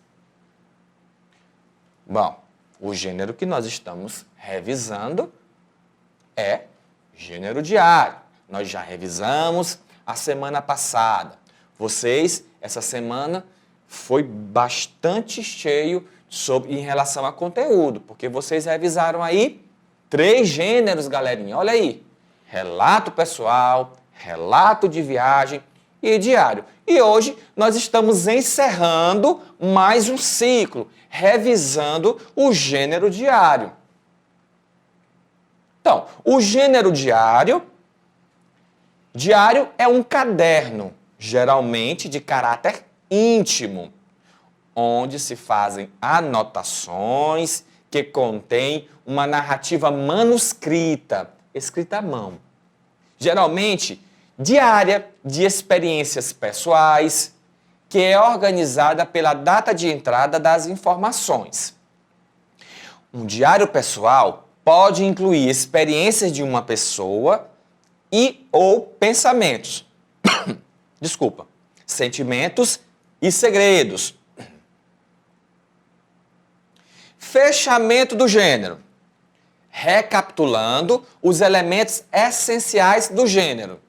Bom, o gênero que nós estamos revisando é gênero diário. Nós já revisamos a semana passada. Vocês, essa semana, foi bastante cheio em relação a conteúdo, porque vocês revisaram aí 3 gêneros, galerinha. Olha aí, relato pessoal, relato de viagem e diário. E hoje nós estamos encerrando mais um ciclo, revisando o gênero diário. Então, o gênero diário é um caderno, geralmente de caráter íntimo, onde se fazem anotações que contêm uma narrativa manuscrita, escrita à mão. Geralmente, diária de experiências pessoais, que é organizada pela data de entrada das informações. Um diário pessoal pode incluir experiências de uma pessoa e ou pensamentos. Desculpa. Sentimentos e segredos. Fechamento do gênero. Recapitulando os elementos essenciais do gênero.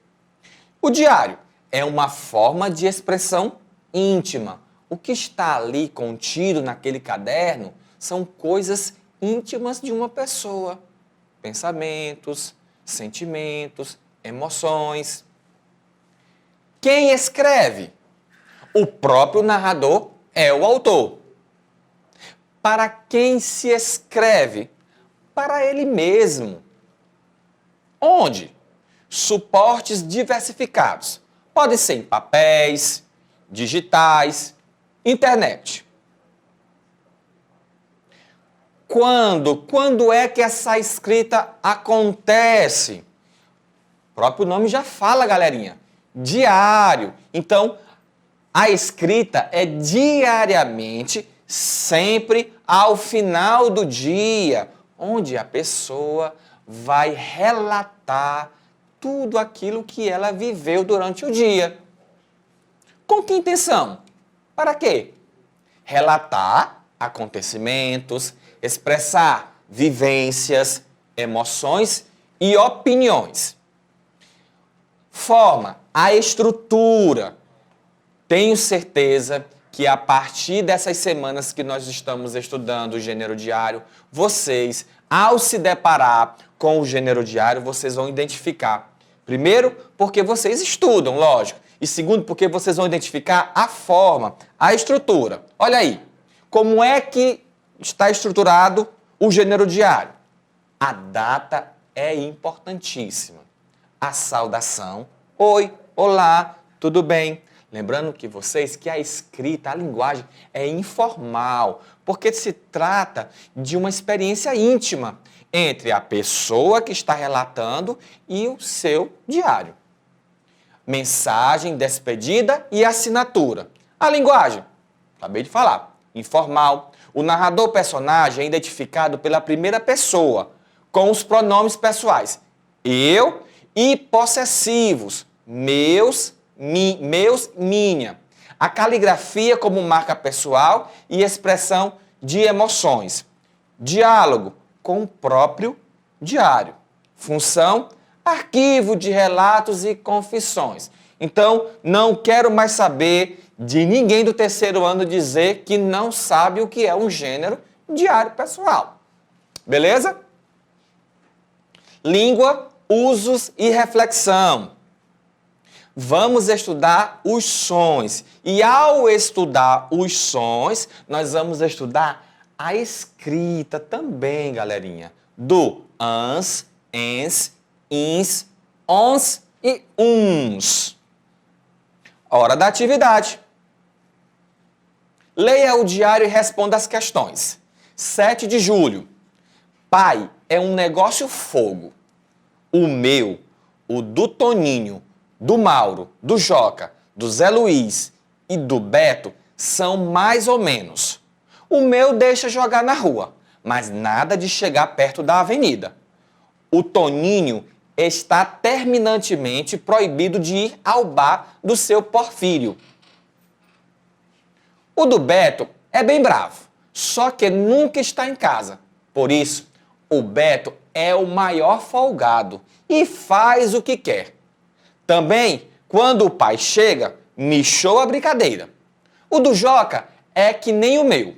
O diário é uma forma de expressão íntima. O que está ali contido naquele caderno são coisas íntimas de uma pessoa. Pensamentos, sentimentos, emoções. Quem escreve? O próprio narrador é o autor. Para quem se escreve? Para ele mesmo. Onde? Suportes diversificados. Pode ser em papéis, digitais, internet. Quando é que essa escrita acontece? O próprio nome já fala, galerinha. Diário. Então, a escrita é diariamente, sempre ao final do dia, onde a pessoa vai relatar tudo aquilo que ela viveu durante o dia. Com que intenção? Para quê? Relatar acontecimentos, expressar vivências, emoções e opiniões. Forma a estrutura. Tenho certeza que a partir dessas semanas que nós estamos estudando o gênero diário, vocês, ao se deparar com o gênero diário, vocês vão identificar. Primeiro, porque vocês estudam, lógico. E segundo, porque vocês vão identificar a forma, a estrutura. Olha aí, como é que está estruturado o gênero diário? A data é importantíssima. A saudação, oi, olá, tudo bem? Lembrando que a escrita, a linguagem é informal, porque se trata de uma experiência íntima entre a pessoa que está relatando e o seu diário. Mensagem, despedida e assinatura. A linguagem, acabei de falar, informal. O narrador personagem é identificado pela primeira pessoa, com os pronomes pessoais. Eu e possessivos, meus, minha. A caligrafia como marca pessoal e expressão de emoções. Diálogo com o próprio diário. Função, arquivo de relatos e confissões. Então, não quero mais saber de ninguém do terceiro ano dizer que não sabe o que é um gênero diário pessoal. Beleza? Língua, usos e reflexão. Vamos estudar os sons. E ao estudar os sons, nós vamos estudar a escrita também, galerinha. Do ans, ens, ins, ons e uns. Hora da atividade. Leia o diário e responda as questões. 7 de julho. Pai, é um negócio fogo. O meu, o do Toninho, do Mauro, do Joca, do Zé Luiz e do Beto são mais ou menos. O meu deixa jogar na rua, mas nada de chegar perto da avenida. O Toninho está terminantemente proibido de ir ao bar do seu Porfírio. O do Beto é bem bravo, só que nunca está em casa. Por isso, o Beto é o maior folgado e faz o que quer. Também, quando o pai chega, mixou a brincadeira. O do Joca é que nem o meu.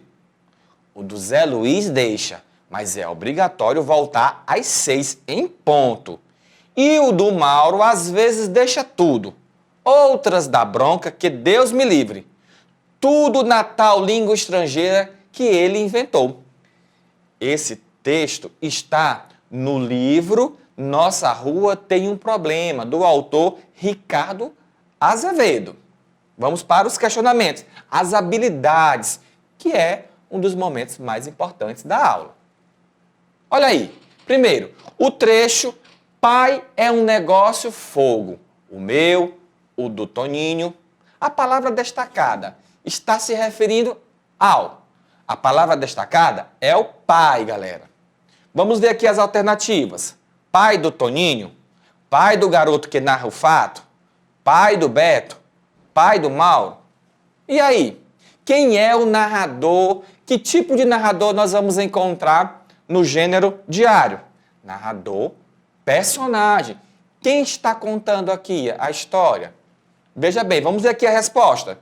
O do Zé Luiz deixa, mas é obrigatório voltar às 6 em ponto. E o do Mauro às vezes deixa tudo. Outras dá bronca que Deus me livre. Tudo na tal língua estrangeira que ele inventou. Esse texto está no livro Nossa Rua Tem um Problema, do autor Ricardo Azevedo. Vamos para os questionamentos. As habilidades, que é um dos momentos mais importantes da aula. Olha aí. Primeiro, o trecho pai é um negócio fogo. O meu, o do Toninho. A palavra destacada está se referindo ao. A palavra destacada é o pai, galera. Vamos ver aqui as alternativas. Pai do Toninho, Pai do garoto que narra o fato? Pai do Beto? Pai do Mauro? E aí? Quem é o narrador? Que tipo de narrador nós vamos encontrar no gênero diário? Narrador, personagem. Quem está contando aqui a história? Veja bem, vamos ver aqui a resposta.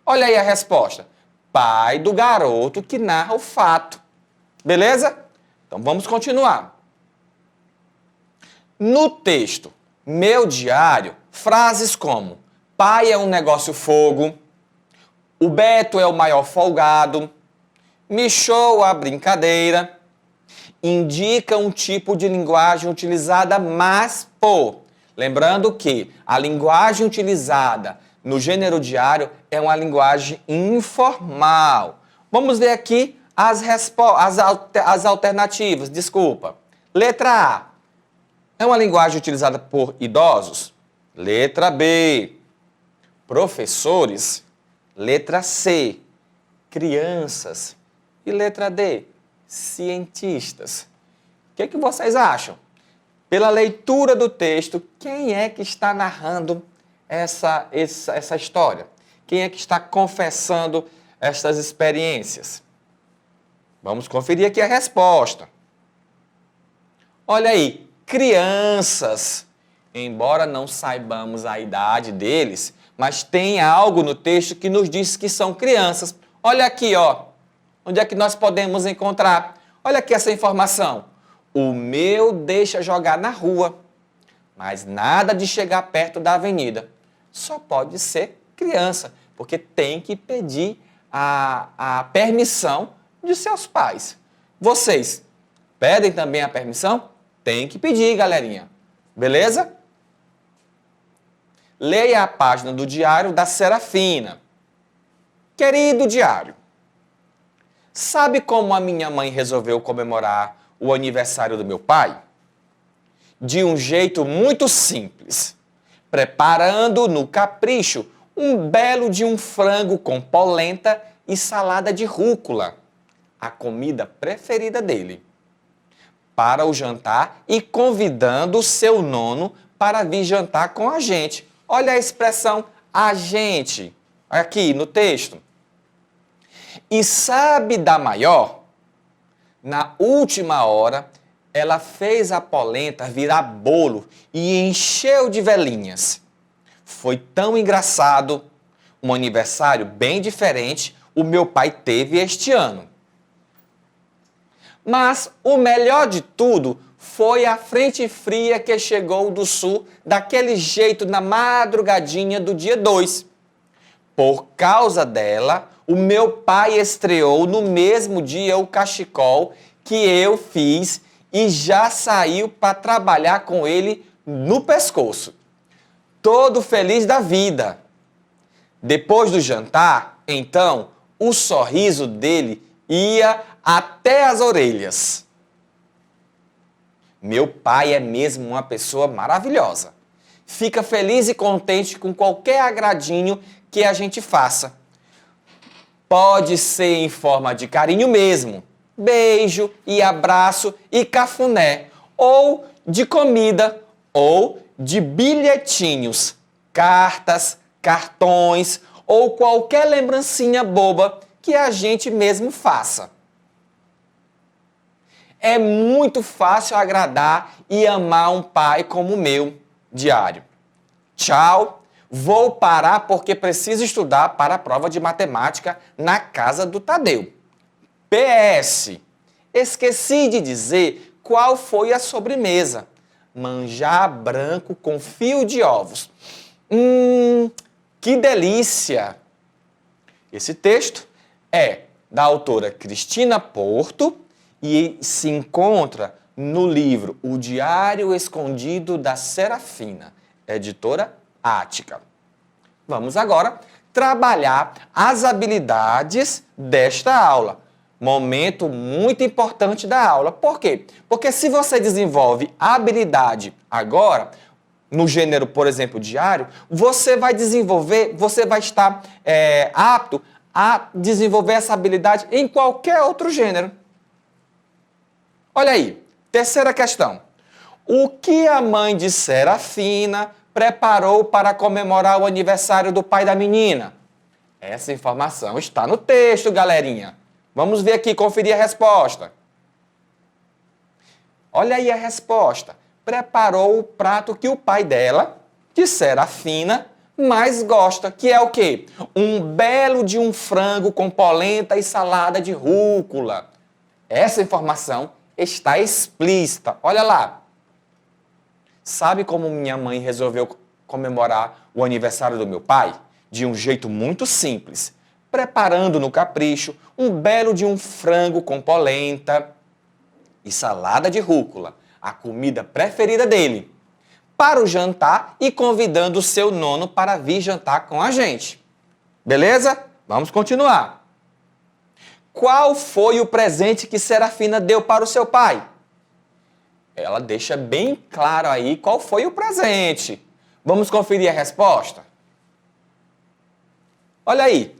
Olha aí a resposta. Pai do garoto que narra o fato. Beleza? Então vamos continuar. No texto Meu Diário, frases como pai é um negócio fogo, o Beto é o maior folgado, Michou a brincadeira, indica um tipo de linguagem utilizada mais por. Lembrando que a linguagem utilizada no gênero diário é uma linguagem informal. Vamos ver aqui as alternativas. Desculpa. Letra A. É uma linguagem utilizada por idosos? Letra B. Professores? Letra C. Crianças? E letra D. Cientistas. O que vocês acham? Pela leitura do texto, quem é que está narrando essa história? Quem é que está confessando estas experiências? Vamos conferir aqui a resposta. Olha aí, crianças. Embora não saibamos a idade deles, mas tem algo no texto que nos diz que são crianças. Olha aqui, ó. Onde é que nós podemos encontrar? Olha aqui essa informação. O meu deixa jogar na rua, mas nada de chegar perto da avenida. Só pode ser criança, porque tem que pedir a permissão de seus pais. Vocês pedem também a permissão? Tem que pedir, galerinha. Beleza? Leia a página do diário da Serafina. Querido diário, sabe como a minha mãe resolveu comemorar o aniversário do meu pai? De um jeito muito simples, preparando no capricho um belo de um frango com polenta e salada de rúcula, a comida preferida dele, para o jantar e convidando o seu nono para vir jantar com a gente. Olha a expressão a gente, aqui no texto. E sabe da maior? Na última hora, ela fez a polenta virar bolo e encheu de velinhas. Foi tão engraçado, um aniversário bem diferente o meu pai teve este ano. Mas o melhor de tudo foi a frente fria que chegou do sul daquele jeito na madrugadinha do dia 2. Por causa dela, o meu pai estreou no mesmo dia o cachecol que eu fiz e já saiu para trabalhar com ele no pescoço. Todo feliz da vida. Depois do jantar, então, o sorriso dele ia até as orelhas. Meu pai é mesmo uma pessoa maravilhosa. Fica feliz e contente com qualquer agradinho que a gente faça. Pode ser em forma de carinho mesmo, beijo e abraço e cafuné, ou de comida, ou de bilhetinhos, cartas, cartões ou qualquer lembrancinha boba que a gente mesmo faça. É muito fácil agradar e amar um pai como o meu, diário. Tchau, vou parar porque preciso estudar para a prova de matemática na casa do Tadeu. PS, esqueci de dizer qual foi a sobremesa. Manjar branco com fio de ovos. Que delícia! Esse texto é da autora Cristina Porto e se encontra no livro O Diário Escondido da Serafina, editora Ática. Vamos agora trabalhar as habilidades desta aula. Momento muito importante da aula. Por quê? Porque se você desenvolve a habilidade agora, no gênero, por exemplo, diário, você vai estar apto a desenvolver essa habilidade em qualquer outro gênero. Olha aí, terceira questão. O que a mãe de Serafina preparou para comemorar o aniversário do pai da menina? Essa informação está no texto, galerinha. Vamos ver aqui, conferir a resposta. Olha aí a resposta. Preparou o prato que o pai dela, de Serafina, mais gosta, que é o quê? Um belo de um frango com polenta e salada de rúcula. Essa informação está explícita. Olha lá. Sabe como minha mãe resolveu comemorar o aniversário do meu pai? De um jeito muito simples. Preparando no capricho um belo de um frango com polenta e salada de rúcula, a comida preferida dele, para o jantar e convidando o seu nono para vir jantar com a gente. Beleza? Vamos continuar. Qual foi o presente que Serafina deu para o seu pai? Ela deixa bem claro aí qual foi o presente. Vamos conferir a resposta? Olha aí.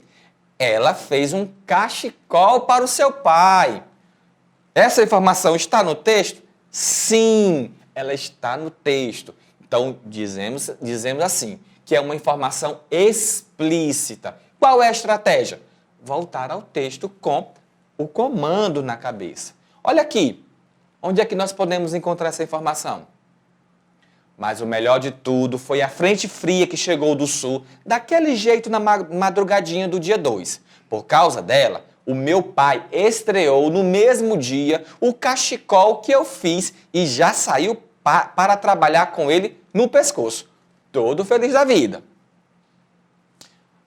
Ela fez um cachecol para o seu pai. Essa informação está no texto? Sim, ela está no texto. Então, dizemos assim, que é uma informação explícita. Qual é a estratégia? Voltar ao texto com o comando na cabeça. Olha aqui, onde é que nós podemos encontrar essa informação? Mas o melhor de tudo foi a frente fria que chegou do sul, daquele jeito na madrugadinha do dia 2. Por causa dela, o meu pai estreou no mesmo dia o cachecol que eu fiz e já saiu para trabalhar com ele no pescoço. Todo feliz da vida.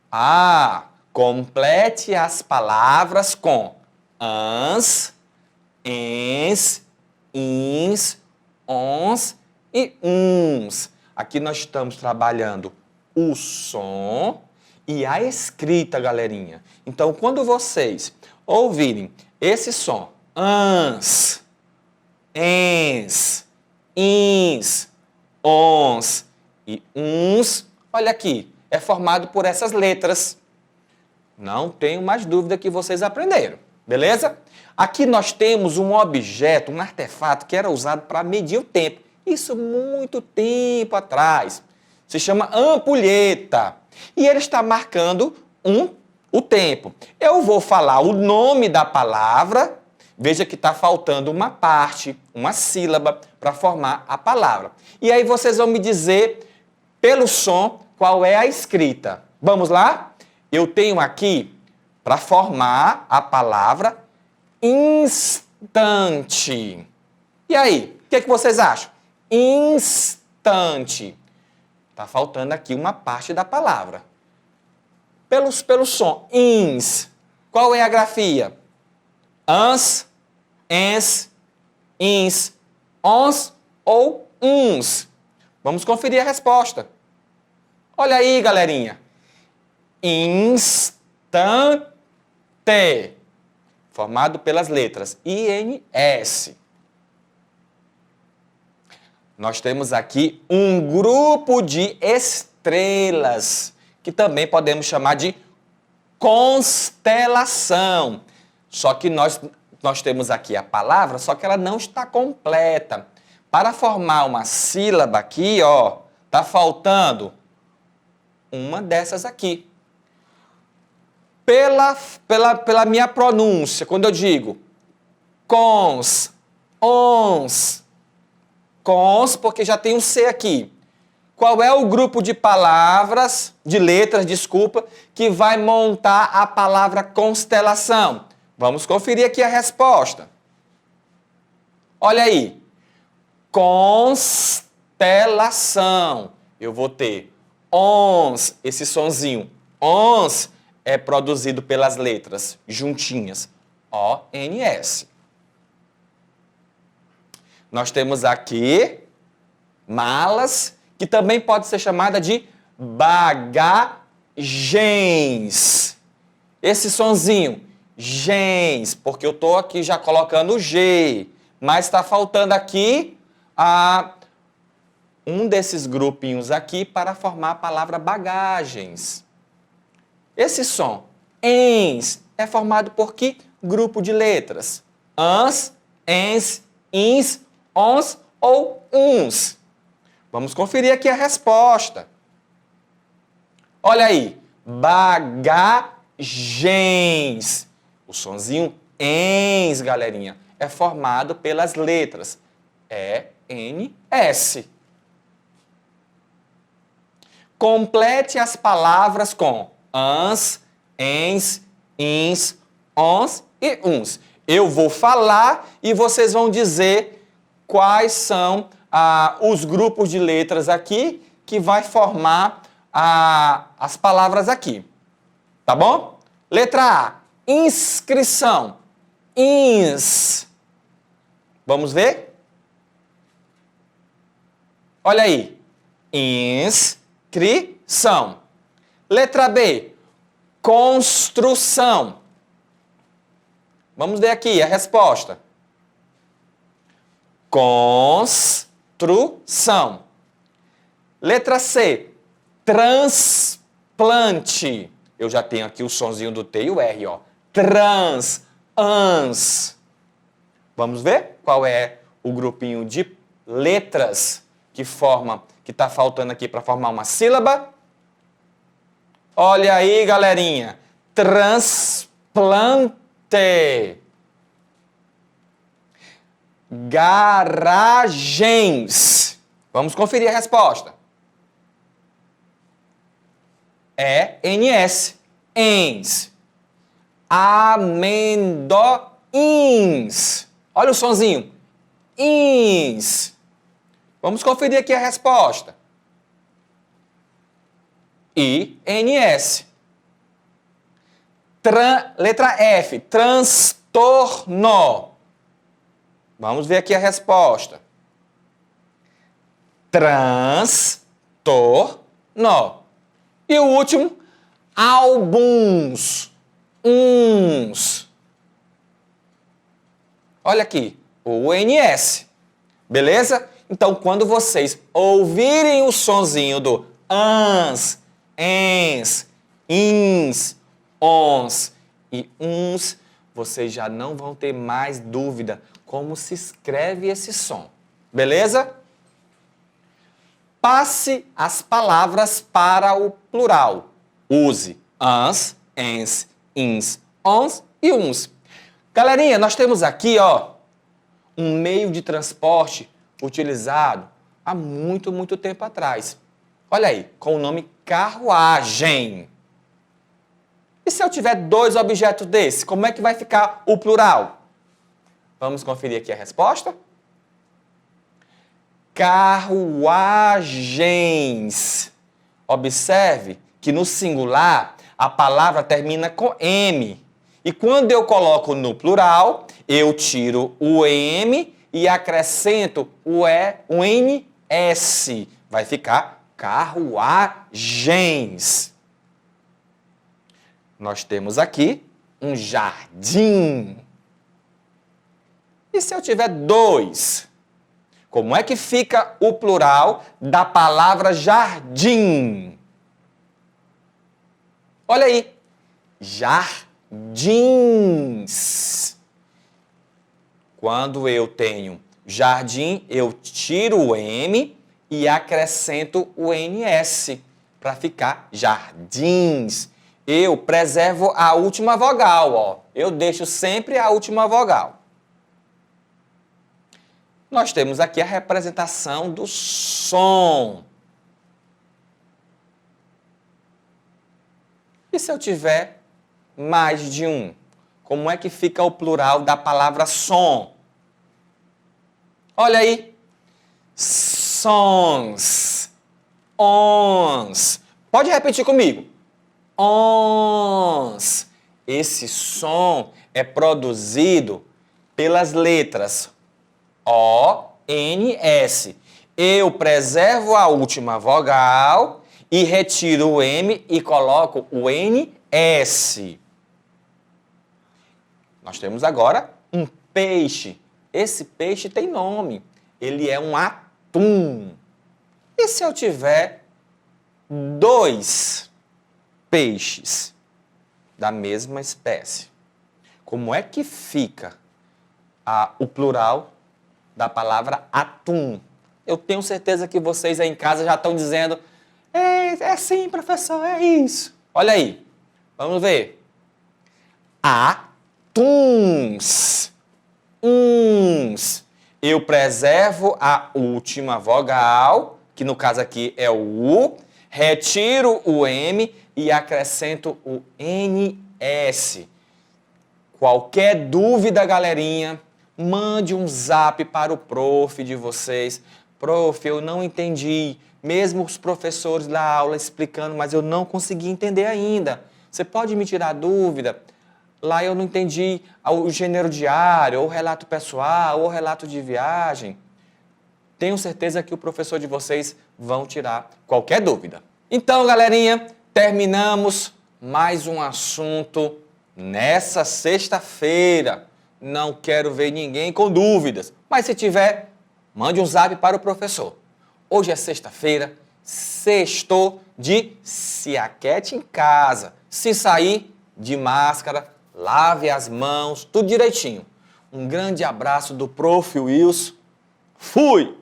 Ah, complete as palavras com ans, ens, ins, ons e uns. Aqui nós estamos trabalhando o som e a escrita, galerinha. Então, quando vocês ouvirem esse som, ans, ens, ins, ons e uns, olha aqui, é formado por essas letras. Não tenho mais dúvida que vocês aprenderam, beleza? Aqui nós temos um objeto, um artefato que era usado para medir o tempo. Isso muito tempo atrás. Se chama ampulheta. E ele está marcando o tempo. Eu vou falar o nome da palavra. Veja que está faltando uma parte, uma sílaba, para formar a palavra. E aí vocês vão me dizer, pelo som, qual é a escrita. Vamos lá? Eu tenho aqui, para formar a palavra, instante. E aí, o que vocês acham? Instante. Está faltando aqui uma parte da palavra. Pelo som, ins. Qual é a grafia? Ans, ens, ins, ons ou uns? Vamos conferir a resposta. Olha aí, galerinha. Instante. Formado pelas letras INS. Nós temos aqui um grupo de estrelas, que também podemos chamar de constelação. Só que nós temos aqui a palavra, só que ela não está completa. Para formar uma sílaba aqui, ó, tá faltando uma dessas aqui. Pela minha pronúncia, quando eu digo cons, ons, cons, porque já tem um C aqui. Qual é o grupo de palavras, de letras, desculpa, que vai montar a palavra constelação? Vamos conferir aqui a resposta. Olha aí. Constelação. Eu vou ter ons, esse sonzinho. Ons é produzido pelas letras juntinhas. ONS. Nós temos aqui malas, que também pode ser chamada de bagagens. Esse sonzinho, gens, porque eu estou aqui já colocando o G, mas está faltando aqui um desses grupinhos aqui para formar a palavra bagagens. Esse som, ens, é formado por que grupo de letras? Ans, ens, ins, ons ou uns? Vamos conferir aqui a resposta. Olha aí, bagagens. O sonzinho ens, galerinha, é formado pelas letras E, N, S. Complete as palavras com ans, ens, ins, ons e uns. Eu vou falar e vocês vão dizer quais são os grupos de letras aqui que vai formar as palavras aqui. Tá bom? Letra A, inscrição. Ins. Vamos ver? Olha aí. Inscrição. Letra B, construção. Vamos ver aqui a resposta. Construção. Letra C, transplante. Eu já tenho aqui o sonzinho do T e o R, ó. Trans, ans. Vamos ver qual é o grupinho de letras que está faltando aqui para formar uma sílaba? Olha aí, galerinha. Transplante. Garagens. Vamos conferir a resposta. E-N-S. Ens. Amendoins. Olha o sonzinho. Ins. Vamos conferir aqui a resposta. I-N-S. Letra F. Transtorno. Vamos ver aqui a resposta. Transtorno. E o último, álbuns. Uns. Olha aqui, o UNS. Beleza? Então, quando vocês ouvirem o sonzinho do ans, ens, ins, ons e uns, vocês já não vão ter mais dúvida como se escreve esse som. Beleza? Passe as palavras para o plural. Use ans, ens, ins, ons e uns. Galerinha, nós temos aqui, ó, um meio de transporte utilizado há muito, muito tempo atrás. Olha aí, com o nome carruagem. E se eu tiver dois objetos desses, como é que vai ficar o plural? Vamos conferir aqui a resposta? Carruagens. Observe que no singular a palavra termina com M. E quando eu coloco no plural, eu tiro o M e acrescento o NS. Vai ficar carruagens. Nós temos aqui um jardim. E se eu tiver dois? Como é que fica o plural da palavra jardim? Olha aí. Jardins. Quando eu tenho jardim, eu tiro o M e acrescento o NS para ficar jardins. Eu preservo a última vogal, ó. Eu deixo sempre a última vogal. Nós temos aqui a representação do som. E se eu tiver mais de um? Como é que fica o plural da palavra som? Olha aí. Sons. Ons. Pode repetir comigo. Ons. Esse som é produzido pelas letras O, N, S. Eu preservo a última vogal e retiro o M e coloco o N, S. Nós temos agora um peixe. Esse peixe tem nome. Ele é um atum. E se eu tiver dois peixes da mesma espécie? Como é que fica o plural da palavra atum. Eu tenho certeza que vocês aí em casa já estão dizendo, é sim, professor, é isso. Olha aí, vamos ver. Atuns. Eu preservo a última vogal, que no caso aqui é o U, retiro o M e acrescento o NS. Qualquer dúvida, galerinha, mande um zap para o prof de vocês. Prof, eu não entendi, mesmo os professores da aula explicando, mas eu não consegui entender ainda. Você pode me tirar dúvida? Lá eu não entendi o gênero diário, ou relato pessoal, ou relato de viagem. Tenho certeza que o professor de vocês vão tirar qualquer dúvida. Então, galerinha, terminamos mais um assunto nessa sexta-feira. Não quero ver ninguém com dúvidas, mas se tiver, mande um zap para o professor. Hoje é sexta-feira, sextou de se aquete em casa. Se sair, de máscara, lave as mãos, tudo direitinho. Um grande abraço do Prof. Wilson. Fui!